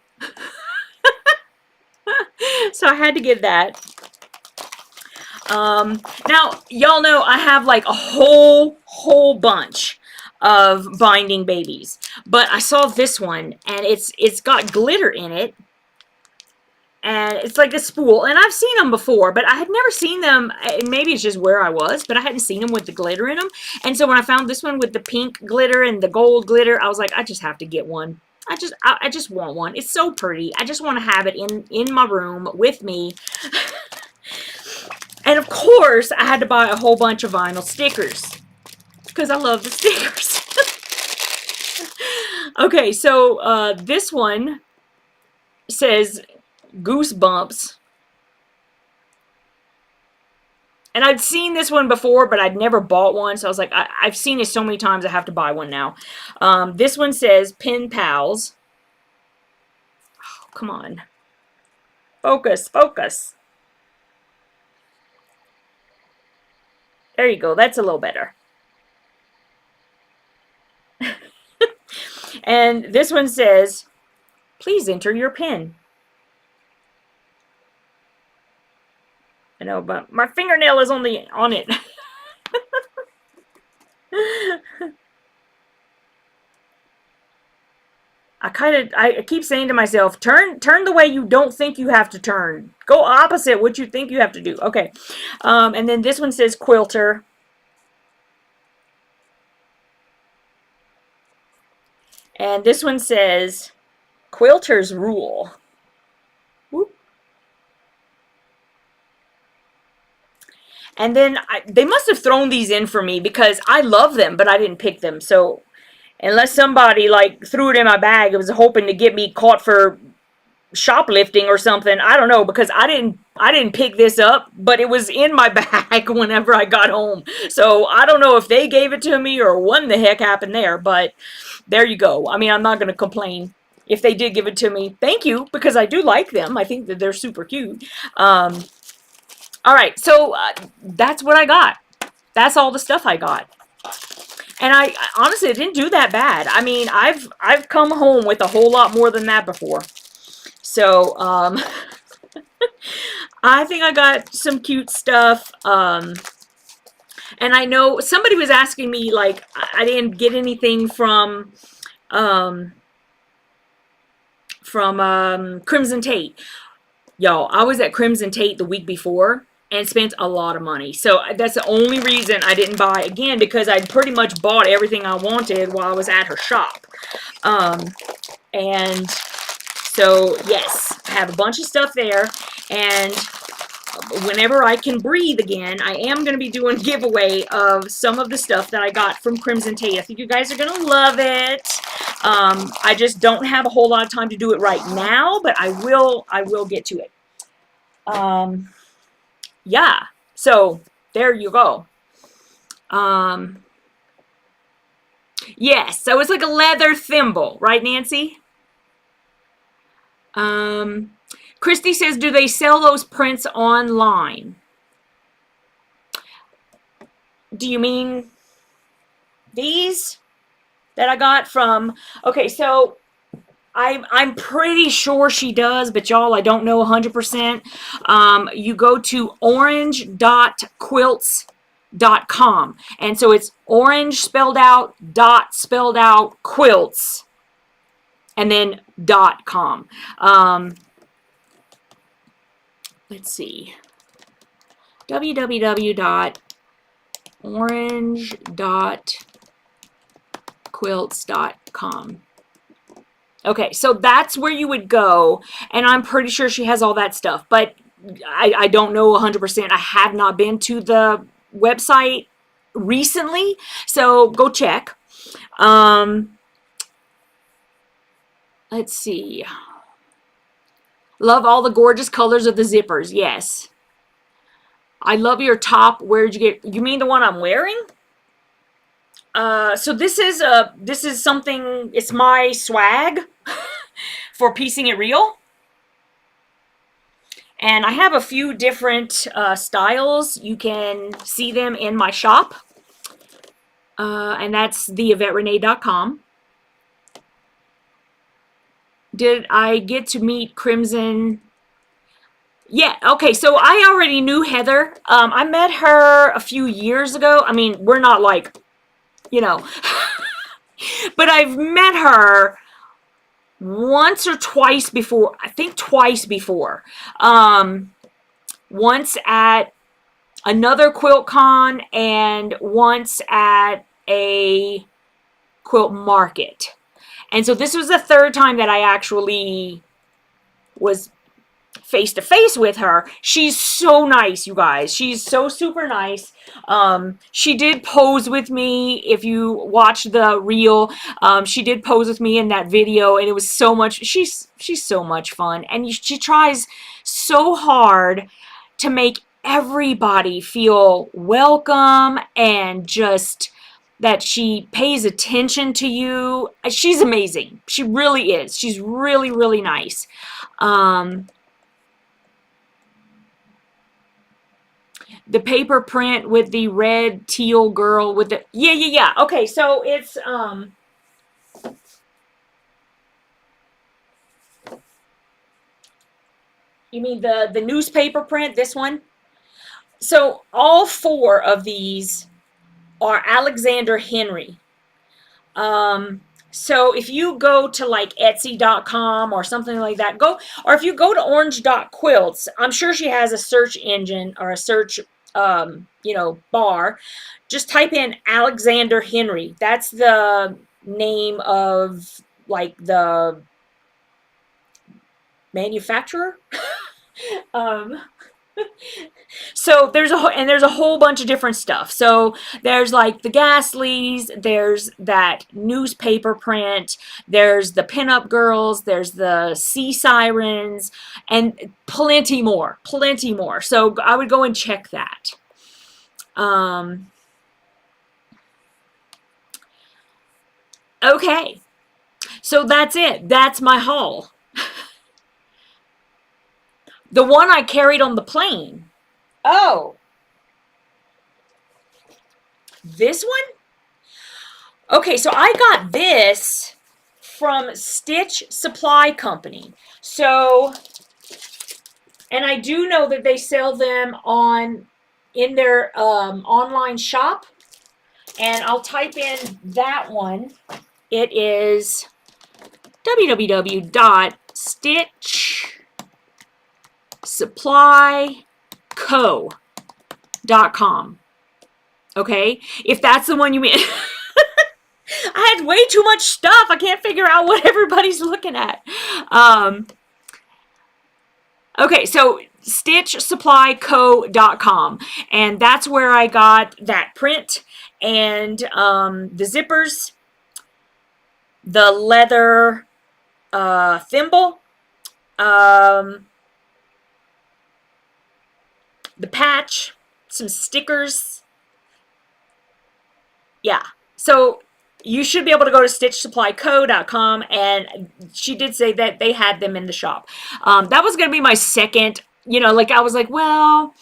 So I had to get that. Now, y'all know I have like a whole bunch of binding babies, but I saw this one, and it's got glitter in it, and it's like a spool, and I've seen them before, but I had never seen them, and maybe it's just where I was, but I hadn't seen them with the glitter in them. And so when I found this one with the pink glitter and the gold glitter, I was like, I just have to get one. I just want one. It's so pretty. I just want to have it in my room with me. And of course, I had to buy a whole bunch of vinyl stickers because I love the stickers. Okay, so this one says Goosebumps. And I'd seen this one before, but I'd never bought one. So I was like, I've seen it so many times, I have to buy one now. This one says Pen Pals. Oh, come on. Focus, focus. There you go. That's a little better. And this one says, please enter your PIN. I know, but my fingernail is on it. I keep saying to myself, turn the way you don't think you have to turn. Go opposite what you think you have to do. Okay. And then this one says Quilter. And this one says Quilter's Rule. Whoop. And then they must have thrown these in for me because I love them, but I didn't pick them. So unless somebody like threw it in my bag, it was hoping to get me caught for shoplifting or something. I don't know, because I didn't pick this up, but it was in my bag whenever I got home. So I don't know if they gave it to me or what in the heck happened there, but there you go. I mean, I'm not going to complain if they did give it to me. Thank you, because I do like them. I think that they're super cute. All right, so that's what I got. That's all the stuff I got. And I honestly, it didn't do that bad. I mean, I've come home with a whole lot more than that before. So, I think I got some cute stuff. And I know somebody was asking me, like, I didn't get anything from Crimson Tate. Y'all, I was at Crimson Tate the week before and spent a lot of money. So that's the only reason I didn't buy again, because I'd pretty much bought everything I wanted while I was at her shop. And so, yes, I have a bunch of stuff there. And whenever I can breathe again, I am going to be doing a giveaway of some of the stuff that I got from Crimson Tate. I think you guys are going to love it. I just don't have a whole lot of time to do it right now, but I will get to it. Yeah, so there you go. Yes, so it's like a leather thimble, right, Nancy? Christy says, do they sell those prints online? Do you mean these that I got from? Okay, so I'm pretty sure she does, but y'all, I don't know 100%. You go to orange.quilts.com, and so it's orange spelled out, dot spelled out, quilts, and then .com. Let's see. www.orange.quilts.com. Okay, so that's where you would go, and I'm pretty sure she has all that stuff, but I don't know 100%. I have not been to the website recently, so go check. Let's see. Love all the gorgeous colors of the zippers. Yes. I love your top. Where'd you get? You mean the one I'm wearing? So this is something. It's my swag for piecing it real. And I have a few different styles. You can see them in my shop. And that's TheYvetteRene.com. Did I get to meet Crimson? Yeah, okay, so I already knew Heather. I met her a few years ago. I mean, we're not like, you know, but I've met her once or twice before. I think twice before. Once at another QuiltCon and once at a quilt market. And so this was the third time that I actually was face to face with her. She's so nice, you guys. She's so super nice. She did pose with me. If you watch the reel, she did pose with me in that video, and it was so much. She's so much fun, and she tries so hard to make everybody feel welcome and just that she pays attention to you. She's amazing. She really is. She's really, really nice. The paper print with the red teal girl with the yeah. Okay, so it's you mean the newspaper print, this one? So all four of these are Alexander Henry. So if you go to like Etsy.com or something like that, or if you go to orange.quilts, I'm sure she has a search engine or a search, bar. Just type in Alexander Henry. That's the name of like the manufacturer. So there's a whole bunch of different stuff. So there's like the Gasleys, there's that newspaper print, there's the pinup girls, there's the sea sirens, and plenty more, plenty more. So I would go and check that. Okay, so that's it. That's my haul. The one I carried on the plane. Oh, this one? Okay, so I got this from Stitch Supply Company. So, and I do know that they sell them in their online shop. And I'll type in that one. It is www.stitchsupplyco.com. Okay? If that's the one you mean. I had way too much stuff. I can't figure out what everybody's looking at. Okay, so stitchsupplyco.com, and that's where I got that print and the zippers, the leather thimble, the patch, some stickers. Yeah, so you should be able to go to stitchsupplyco.com, and she did say that they had them in the shop. That was going to be my second, like I was like, well,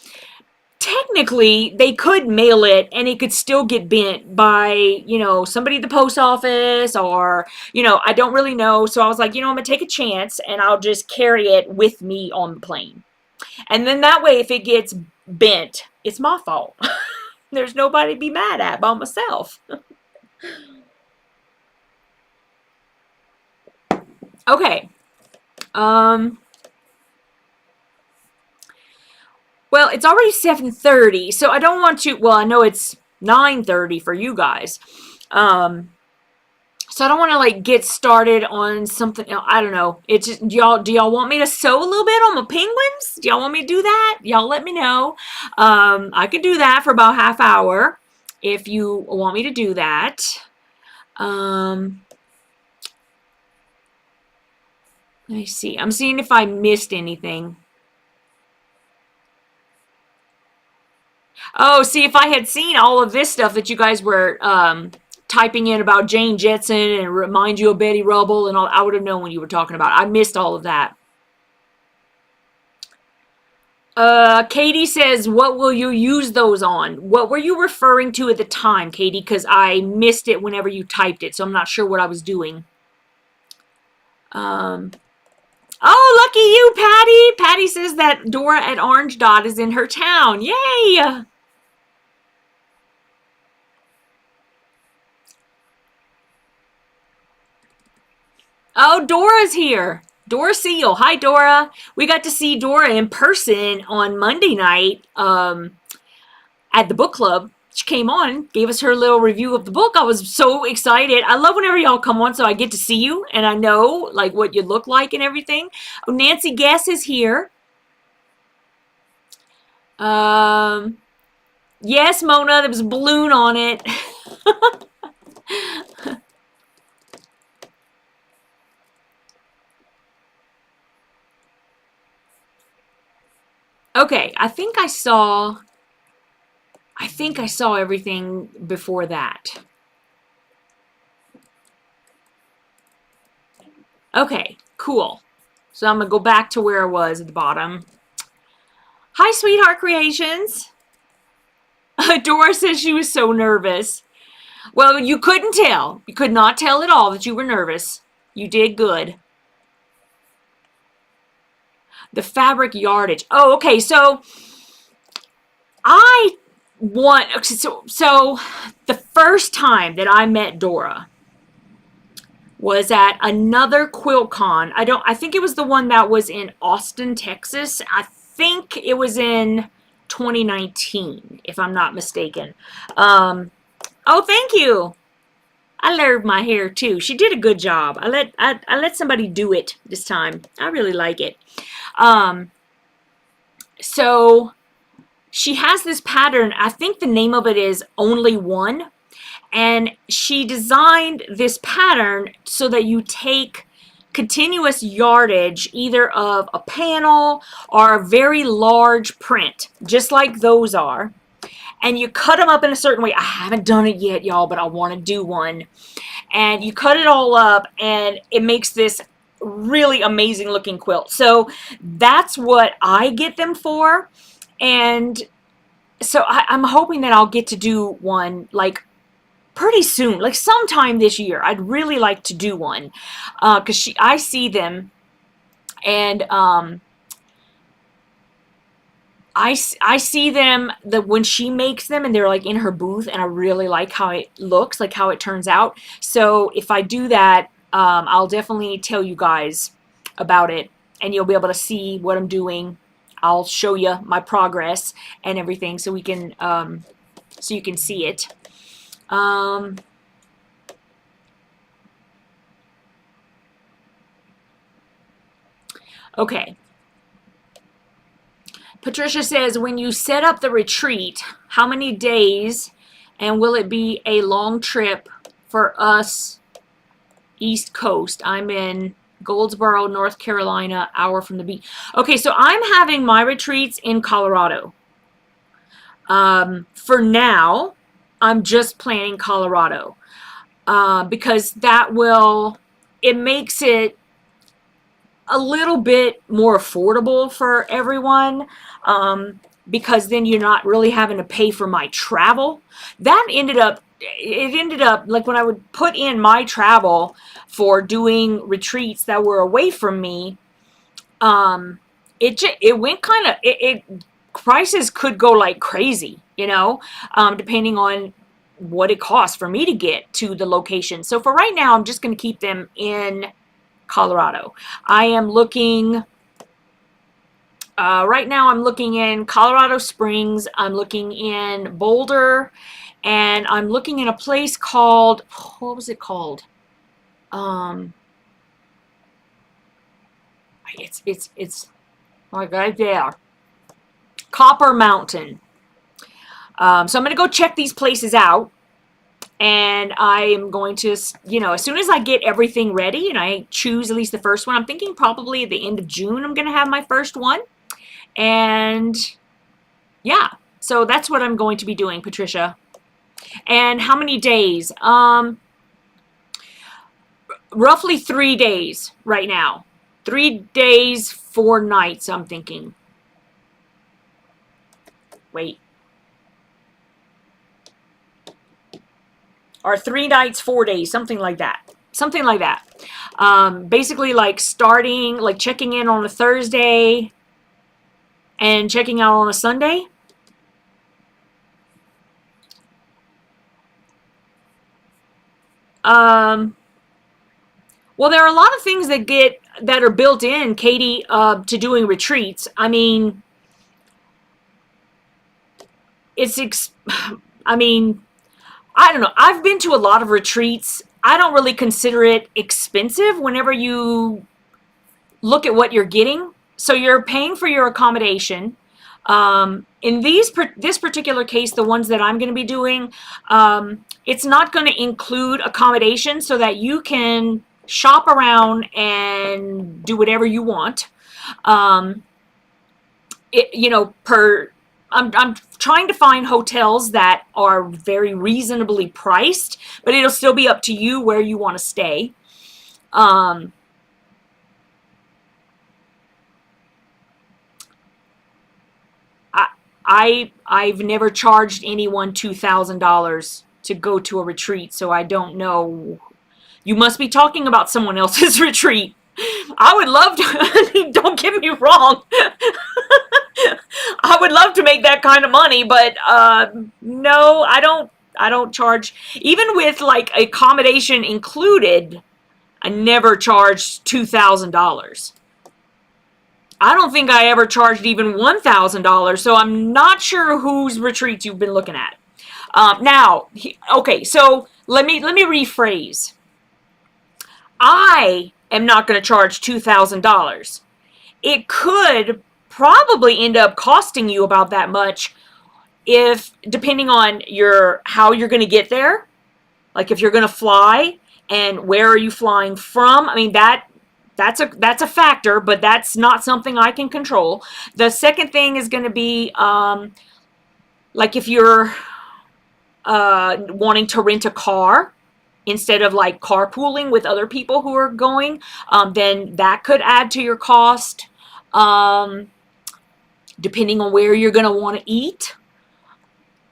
technically they could mail it and it could still get bent by, somebody at the post office or, I don't really know. So I was like, I'm going to take a chance and I'll just carry it with me on the plane. And then that way, if it gets bent, it's my fault. There's nobody to be mad at but myself. Okay. Well, it's already 7:30, so I don't want to, well, I know it's 9:30 for you guys. So I don't want to like get started on something, I don't know. It's just, do y'all want me to sew a little bit on my penguins? Do y'all want me to do that? Y'all let me know. I could do that for about half hour if you want me to do that. Let me see. I'm seeing if I missed anything. Oh, see, if I had seen all of this stuff that you guys were typing in about Jane Jetson and remind you of Betty Rubble and all, I would have known what you were talking about. I missed all of that. Katie says, what will you use those on? What were you referring to at the time, Katie? Because I missed it whenever you typed it, so I'm not sure what I was doing. Oh, lucky you, Patty. Patty says that Dora at Orange Dot is in her town. Yay! Oh, Dora's here. Dora CO. Hi, Dora. We got to see Dora in person on Monday night at the book club. She came on, gave us her little review of the book. I was so excited. I love whenever y'all come on so I get to see you and I know like what you look like and everything. Oh, Nancy Guess is here. Yes, Mona, there was a balloon on it. Okay, I think I saw everything before that. Okay, cool. So I'm going to go back to where I was at the bottom. Hi, Sweetheart Creations. Dora says she was so nervous. Well, you couldn't tell. You could not tell at all that you were nervous. You did good. The fabric yardage. Oh, okay. So so the first time that I met Dora was at another QuiltCon. I think it was the one that was in Austin, Texas. I think it was in 2019, if I'm not mistaken. Oh, thank you. I love my hair too. She did a good job. I let somebody do it this time. I really like it. So she has this pattern. I think the name of it is Only One. And she designed this pattern so that you take continuous yardage either of a panel or a very large print, just like those are, and you cut them up in a certain way. I haven't done it yet, y'all, but I want to do one. And you cut it all up, and it makes this really amazing looking quilt. So that's what I get them for. And so I'm hoping that I'll get to do one like pretty soon, like sometime this year. I'd really like to do one because I see them, and I see them when she makes them, and they're like in her booth, and I really like how it looks, like how it turns out. So if I do that, I'll definitely tell you guys about it, and you'll be able to see what I'm doing. I'll show you my progress and everything, so we can so you can see it. Okay. Patricia says, when you set up the retreat, how many days, and will it be a long trip for us East Coast? I'm in Goldsboro, North Carolina, hour from the beach. Okay, so I'm having my retreats in Colorado. For now, I'm just planning Colorado because it makes it a little bit more affordable for everyone, because then you're not really having to pay for my travel. It ended up like when I would put in my travel for doing retreats that were away from me, it went kind of, prices could go like crazy, depending on what it costs for me to get to the location. So for right now, I'm just going to keep them in Colorado. I am looking, right now I'm looking in Colorado Springs, I'm looking in Boulder, and I'm looking in a place called, what was it called? It's like right there. Copper Mountain. So I'm going to go check these places out. And I'm going to, as soon as I get everything ready and I choose at least the first one, I'm thinking probably at the end of June I'm going to have my first one. And yeah, so that's what I'm going to be doing, Patricia. And how many days? Roughly 3 days right now. 3 days, 4 nights, I'm thinking. Wait. Or 3 nights, 4 days, something like that. Something like that. Basically, like starting, like checking in on a Thursday and checking out on a Sunday. Well, there are a lot of things that are built in, Katie, to doing retreats. I mean, I don't know. I've been to a lot of retreats. I don't really consider it expensive whenever you look at what you're getting. So you're paying for your accommodation. In this particular case, the ones that I'm going to be doing, it's not going to include accommodation so that you can shop around and do whatever you want. I'm trying to find hotels that are very reasonably priced, but it'll still be up to you where you want to stay. I've never charged anyone $2,000 to go to a retreat, so I don't know. You must be talking about someone else's retreat. I would love to, don't get me wrong. I would love to make that kind of money, but no, I don't charge. Even with like accommodation included, I never charged $2,000. I don't think I ever charged even $1,000, so I'm not sure whose retreats you've been looking at. Okay, so let me rephrase. I am not going to charge $2,000. It could probably end up costing you about that much, if depending on how you're going to get there. Like if you're going to fly, and where are you flying from? I mean, that's a factor, but that's not something I can control. The second thing is going to be like if you're wanting to rent a car instead of like carpooling with other people who are going, then that could add to your cost. Depending on where you're going to want to eat.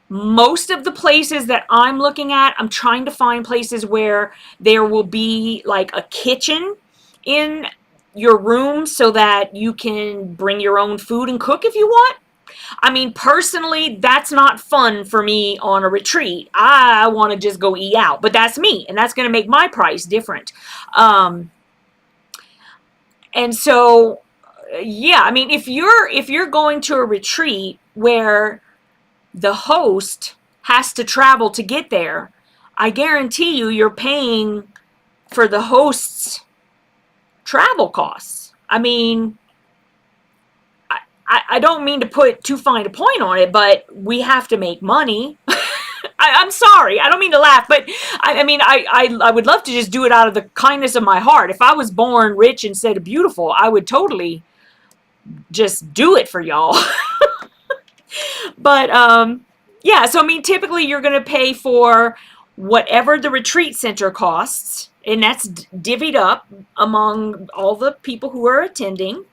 Most of the places that I'm looking at, I'm trying to find places where there will be like a kitchen in your room so that you can bring your own food and cook if you want. I mean, personally, that's not fun for me on a retreat. I want to just go eat out, but that's me, and that's going to make my price different. And so, yeah, I mean, if you're going to a retreat where the host has to travel to get there, I guarantee you're paying for the host's travel costs. I mean, I don't mean to put too fine a point on it, but we have to make money. I'm sorry, I don't mean to laugh, but I mean, I would love to just do it out of the kindness of my heart. If I was born rich instead of beautiful, I would totally just do it for y'all. But yeah, so I mean, typically you're going to pay for whatever the retreat center costs, and that's divvied up among all the people who are attending.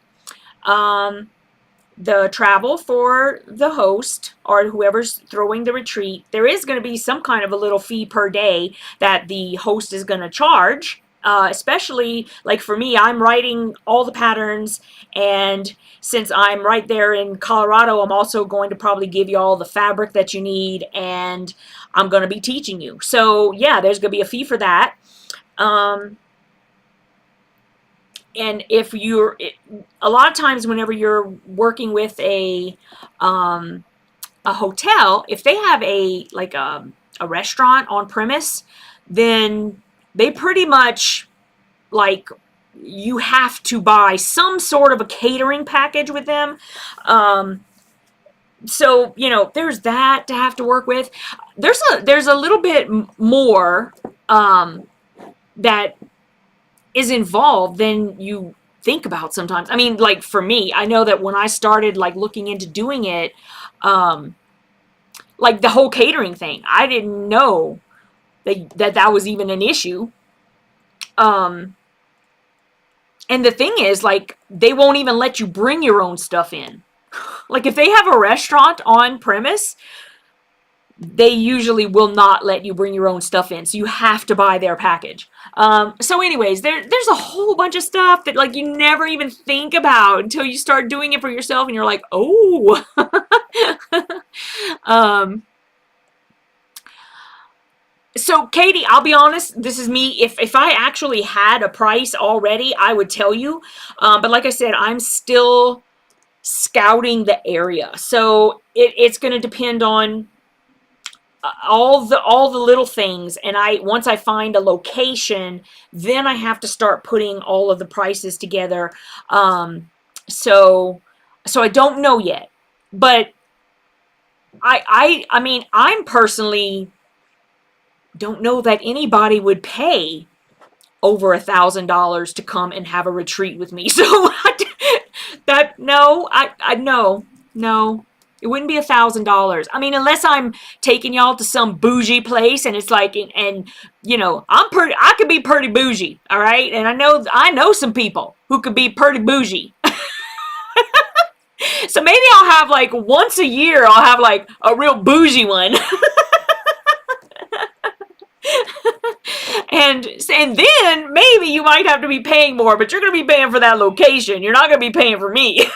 The travel for the host or whoever's throwing the retreat, there is going to be some kind of a little fee per day that the host is going to charge. Especially like for me, I'm writing all the patterns, and since I'm right there in Colorado, I'm also going to probably give you all the fabric that you need, and I'm going to be teaching you. So yeah, there's going to be a fee for that. And if you're, a lot of times whenever you're working with a hotel, if they have a restaurant on premise, then they pretty much, like, you have to buy some sort of a catering package with them. So, you know, there's that to have to work with. There's a little bit more that is involved than you think about sometimes. I mean, like for me, I know that when I started like looking into doing it, like the whole catering thing, I didn't know that was even an issue. And the thing is, like, they won't even let you bring your own stuff in. Like if they have a restaurant on premise, they usually will not let you bring your own stuff in. So you have to buy their package. So anyways, there's a whole bunch of stuff that like you never even think about until you start doing it for yourself, and you're like, oh. So Katie, I'll be honest, this is me. If I actually had a price already, I would tell you. But like I said, I'm still scouting the area. So it's going to depend on all the little things, and once I find a location, then I have to start putting all of the prices together. So I don't know yet, but I mean, I'm personally don't know that anybody would pay over $1,000 to come and have a retreat with me. So that no, I no. It wouldn't be $1,000. I mean, unless I'm taking y'all to some bougie place, and it's like, and you know, I could be pretty bougie, all right? And I know some people who could be pretty bougie. So maybe I'll have like once a year, I'll have like a real bougie one. And then maybe you might have to be paying more, but you're going to be paying for that location. You're not going to be paying for me.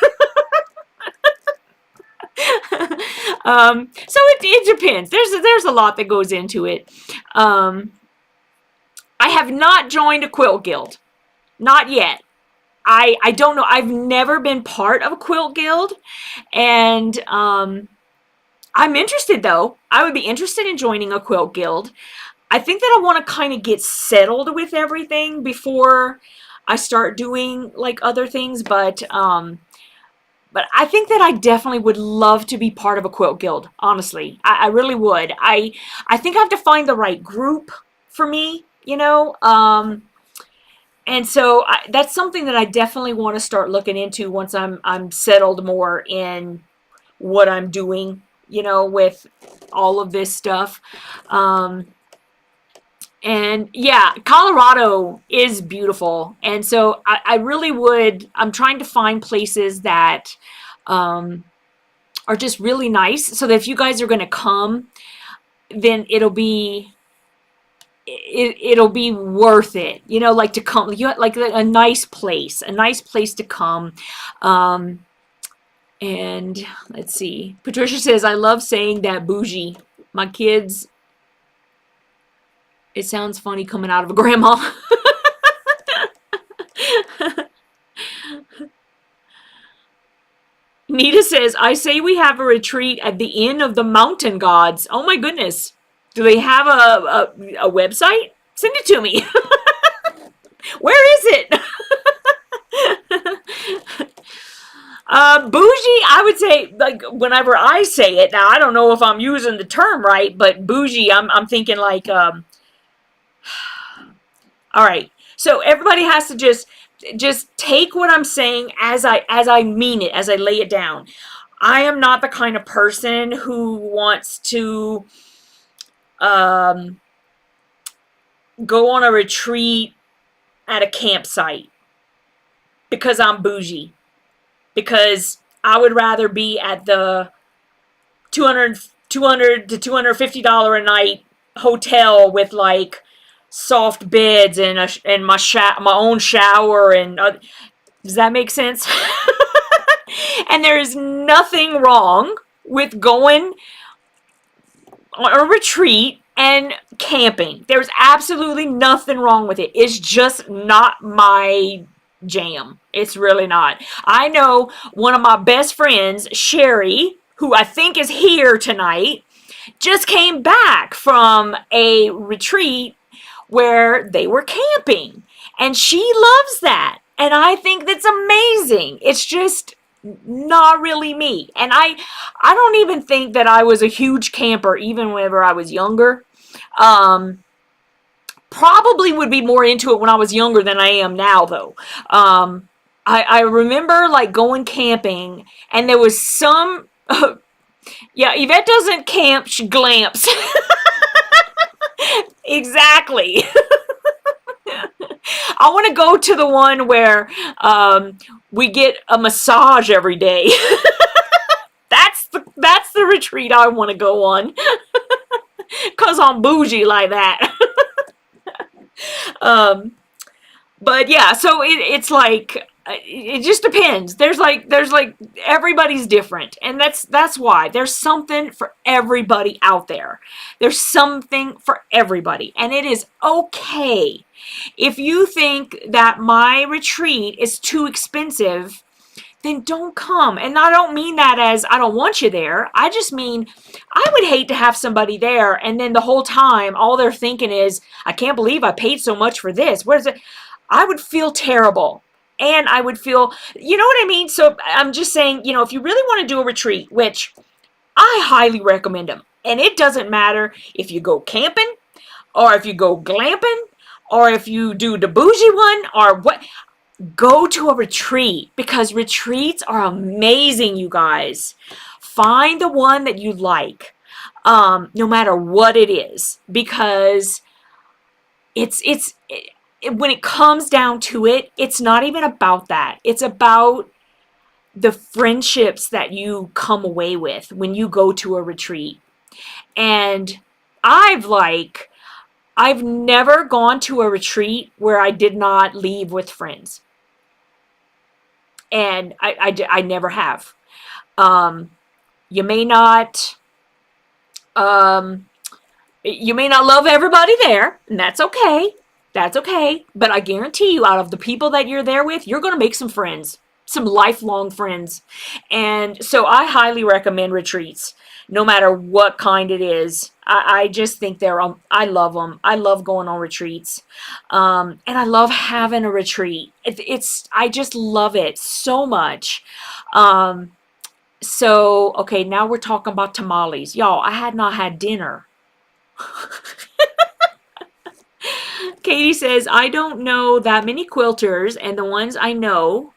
So it depends. There's a lot that goes into it. I have not joined a quilt guild. Not yet. I don't know. I've never been part of a quilt guild. And I'm interested, though. I would be interested in joining a quilt guild. I think that I want to kind of get settled with everything before I start doing like other things. But But I think that I definitely would love to be part of a quilt guild. Honestly, I really would. I think I have to find the right group for me, you know. And so that's something that I definitely want to start looking into once I'm settled more in what I'm doing, you know, with all of this stuff. And yeah, Colorado is beautiful. And so I really would, I'm trying to find places that are just really nice so that if you guys are going to come, then it'll be worth it, you know, like to come, like a nice place to come. And let's see, Patricia says, I love saying that bougie. My kids, it sounds funny coming out of a grandma. Nita says, I say we have a retreat at the Inn of the Mountain Gods. Oh my goodness. Do they have a website? Send it to me. Where is it? Bougie, I would say, like, whenever I say it, now I don't know if I'm using the term right, but bougie, I'm thinking like, all right. So everybody has to just take what I'm saying as I mean it, as I lay it down. I am not the kind of person who wants to go on a retreat at a campsite because I'm bougie. Because I would rather be at the $200 to $250 a night hotel with like soft beds and my own shower and does that make sense? And there is nothing wrong with going on a retreat and camping. There's absolutely nothing wrong with it. It's just not my jam. It's really not. I know one of my best friends, Sherry, who I think is here tonight, just came back from a retreat where they were camping, and she loves that, and I think that's amazing. It's just not really me, and I don't even think that I was a huge camper even whenever I was younger. Probably would be more into it when I was younger than I am now, though. I remember like going camping, and there was some. Yeah, Yvette doesn't camp; she glamps. Exactly. I want to go to the one where we get a massage every day. That's the retreat I want to go on. Cause I'm bougie like that. But yeah, so it's like it just depends. There's like everybody's different, and that's why there's something for everybody out there. There's something for everybody, and it is okay. If you think that my retreat is too expensive, then don't come. And I don't mean that as I don't want you there. I just mean I would hate to have somebody there and then the whole time all they're thinking is, I can't believe I paid so much for this. Where's it? I would feel terrible. And I would feel, you know what I mean? So I'm just saying, you know, if you really want to do a retreat, which I highly recommend them, and it doesn't matter if you go camping or if you go glamping or if you do the bougie one or what. Go to a retreat, because retreats are amazing, you guys. Find the one that you like, no matter what it is, because when it comes down to it, it's not even about that. It's about the friendships that you come away with when you go to a retreat. And I've never gone to a retreat where I did not leave with friends. And I never have. You may not love everybody there, and that's okay. That's okay. But I guarantee you, out of the people that you're there with, you're going to make some friends, some lifelong friends. And so I highly recommend retreats, no matter what kind it is. I just think I love them. I love going on retreats. And I love having a retreat. I just love it so much. So, okay, now we're talking about tamales. Y'all, I had not had dinner. Katie says, I don't know that many quilters, and the ones I know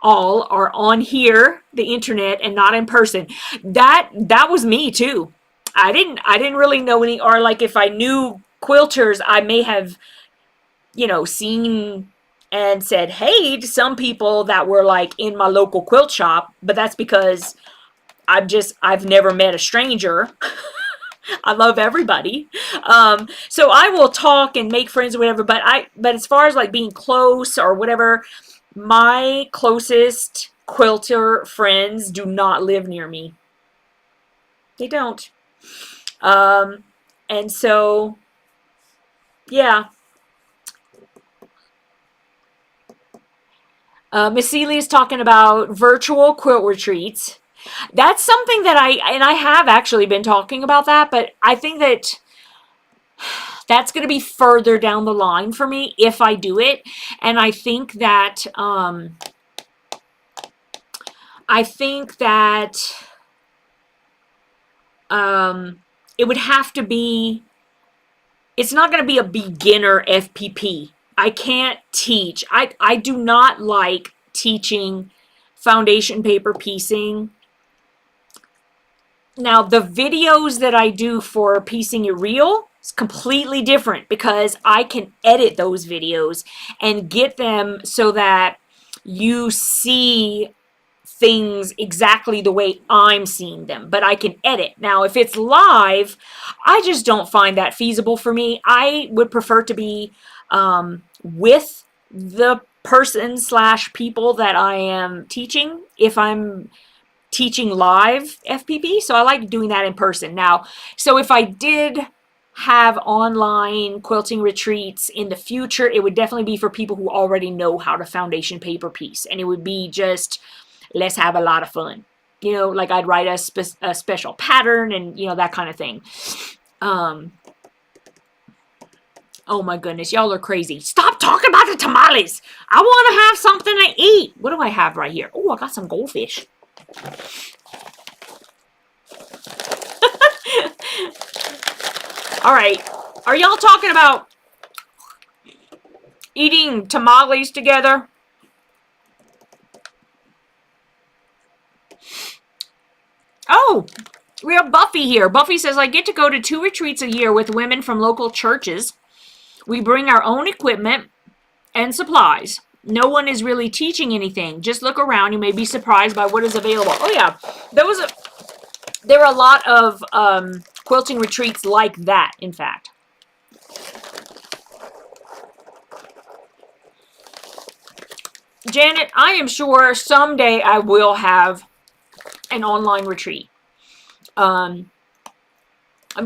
all are on here, the internet, and not in person. That was me too. I didn't really know any, or like if I knew quilters, I may have, seen and said hey to some people that were like in my local quilt shop, but that's because I've never met a stranger. I love everybody. So I will talk and make friends or whatever, but as far as like being close or whatever, my closest quilter friends do not live near me. They don't. And so, yeah. Miss Seeley is talking about virtual quilt retreats. That's something that I have actually been talking about that, but I think that's going to be further down the line for me if I do it. And I think that, it would have to be, it's not going to be a beginner FPP. I can't teach. I do not like teaching foundation paper piecing. Now, the videos that I do for piecing it real is completely different because I can edit those videos and get them so that you see things exactly the way I'm seeing them, but I can edit. Now, if it's live, I just don't find that feasible for me. I would prefer to be with the person / people that I am teaching if I'm teaching live FPP. So I like doing that in person. Now, so if I did have online quilting retreats in the future, it would definitely be for people who already know how to foundation paper piece, and it would be just, let's have a lot of fun. Like I'd write a special pattern and, that kind of thing. Oh my goodness, y'all are crazy. Stop talking about the tamales. I want to have something to eat. What do I have right here? Oh, I got some goldfish. All right. Are y'all talking about eating tamales together? Oh, we have Buffy here. Buffy says, I get to go to 2 retreats a year with women from local churches. We bring our own equipment and supplies. No one is really teaching anything. Just look around. You may be surprised by what is available. Oh, yeah. There were a lot of quilting retreats like that, in fact. Janet, I am sure someday I will have an online retreat. I'm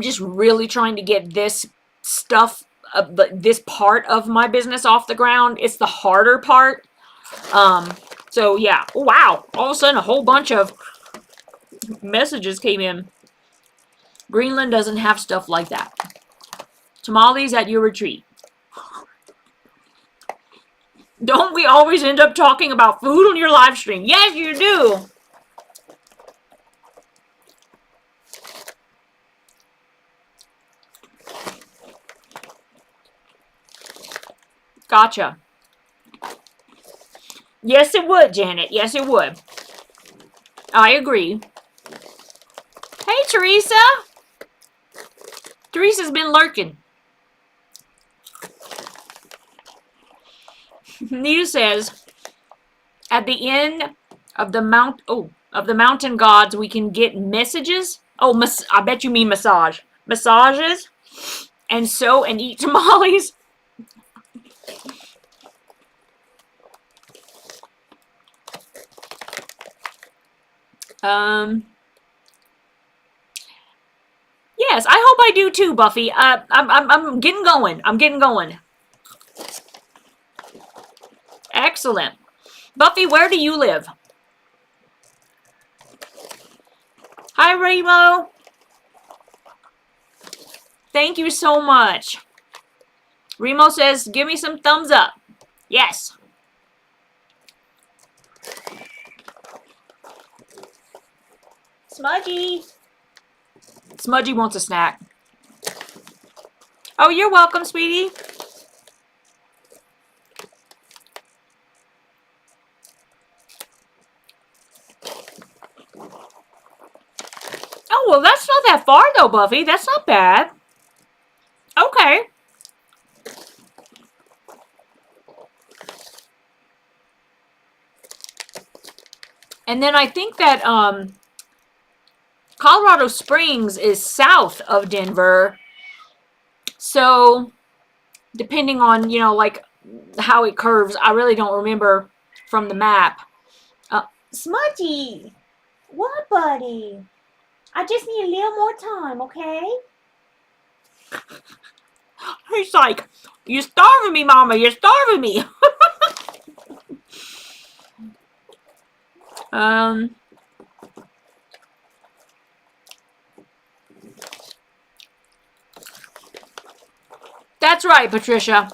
just really trying to get this stuff, this part of my business off the ground. It's the harder part. So yeah. Wow. All of a sudden, a whole bunch of messages came in. Greenland doesn't have stuff like that. Tamales at your retreat. Don't we always end up talking about food on your live stream? Yes, you do. Gotcha. Yes, it would, Janet. Yes, it would. I agree. Hey, Teresa. Teresa's been lurking. Nita says, at the end of the mountain gods, we can get messages. Oh, I bet you mean massage. Massages, and sew and eat tamales. Yes, I hope I do too, Buffy. I'm getting going. I'm getting going. Excellent. Buffy, where do you live? Hi, Remo. Thank you so much. Remo says, give me some thumbs up. Yes. Smudgy. Smudgy wants a snack. Oh, you're welcome, sweetie. Oh, well, that's not that far, though, Buffy. That's not bad. Okay. And then I think that Colorado Springs is south of Denver. So, depending on, you know, like how it curves, I really don't remember from the map. Smudgy! What, buddy? I just need a little more time, okay? He's like, you're starving me, Mama. You're starving me. That's right, Patricia.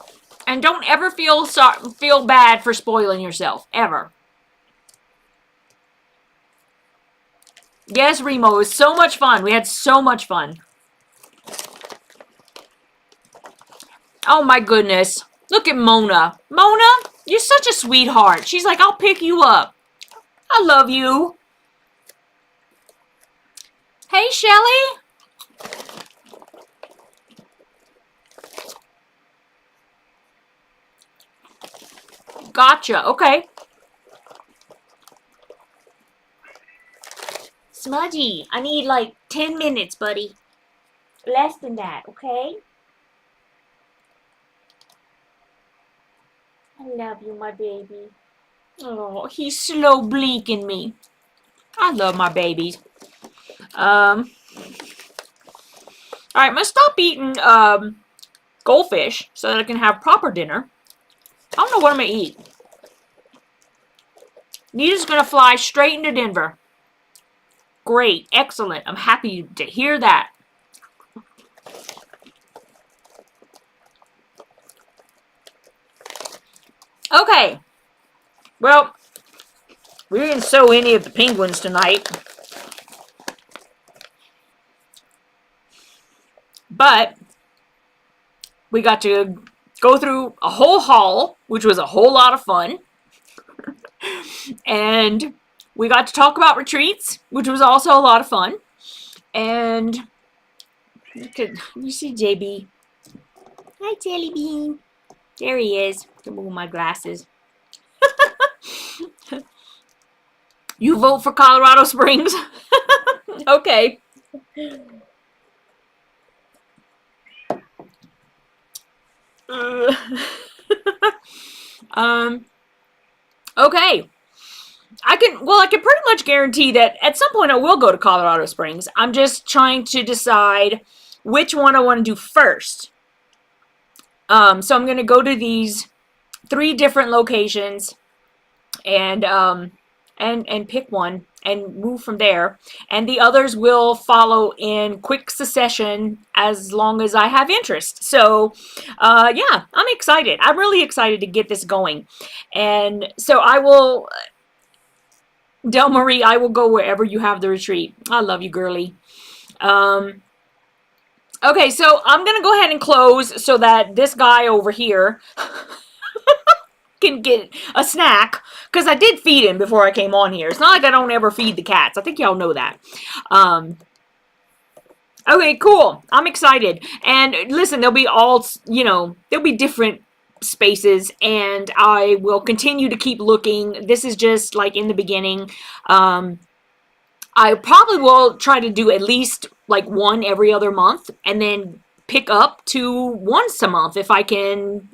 And don't ever feel bad for spoiling yourself. Ever. Yes, Remo. It was so much fun. We had so much fun. Oh, my goodness. Look at Mona. Mona, you're such a sweetheart. She's like, I'll pick you up. I love you. Hey, Shelly. Gotcha. Okay. Smudgy, I need like 10 minutes, buddy. Less than that, okay? I love you, my baby. Oh, he's slow blinking me. I love my babies. Alright, I'm gonna stop eating goldfish so that I can have proper dinner. I don't know what I'm gonna eat. Nita's gonna fly straight into Denver. Great, excellent. I'm happy to hear that. Okay. Well, we didn't sew any of the penguins tonight. But we got to go through a whole haul, which was a whole lot of fun. And we got to talk about retreats, which was also a lot of fun. And you see JB. Hi, Jellybean. There he is. Remove my glasses. You vote for Colorado Springs? Okay. Okay. I can pretty much guarantee that at some point I will go to Colorado Springs. I'm just trying to decide which one I want to do first. So I'm going to go to these 3 different locations and pick one and move from there. And the others will follow in quick succession as long as I have interest. So, yeah, I'm excited. I'm really excited to get this going. And so I will, Del Marie, I will go wherever you have the retreat. I love you, girly. Okay, so I'm going to go ahead and close so that this guy over here can get a snack, because I did feed him before I came on here. It's not like I don't ever feed the cats. I think y'all know that. Okay, cool. I'm excited. And listen, there'll be all, you know, there'll be different spaces, and I will continue to keep looking. This is just like in the beginning. I probably will try to do at least like one every other month, and then pick up to once a month if I can.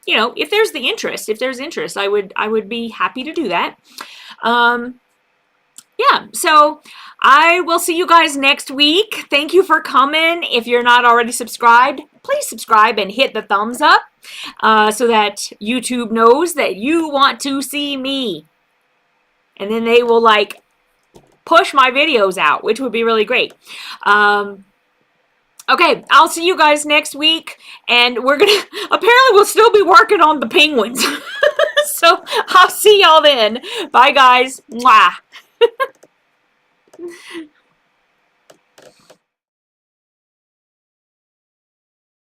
You know, if there's interest, I would be happy to do that. Yeah, so I will see you guys next week. Thank you for coming. If you're not already subscribed, please subscribe and hit the thumbs up so that YouTube knows that you want to see me. And then they will like push my videos out, which would be really great. Okay, I'll see you guys next week, and we're gonna, apparently we'll still be working on the penguins. So, I'll see y'all then. Bye, guys. Mwah.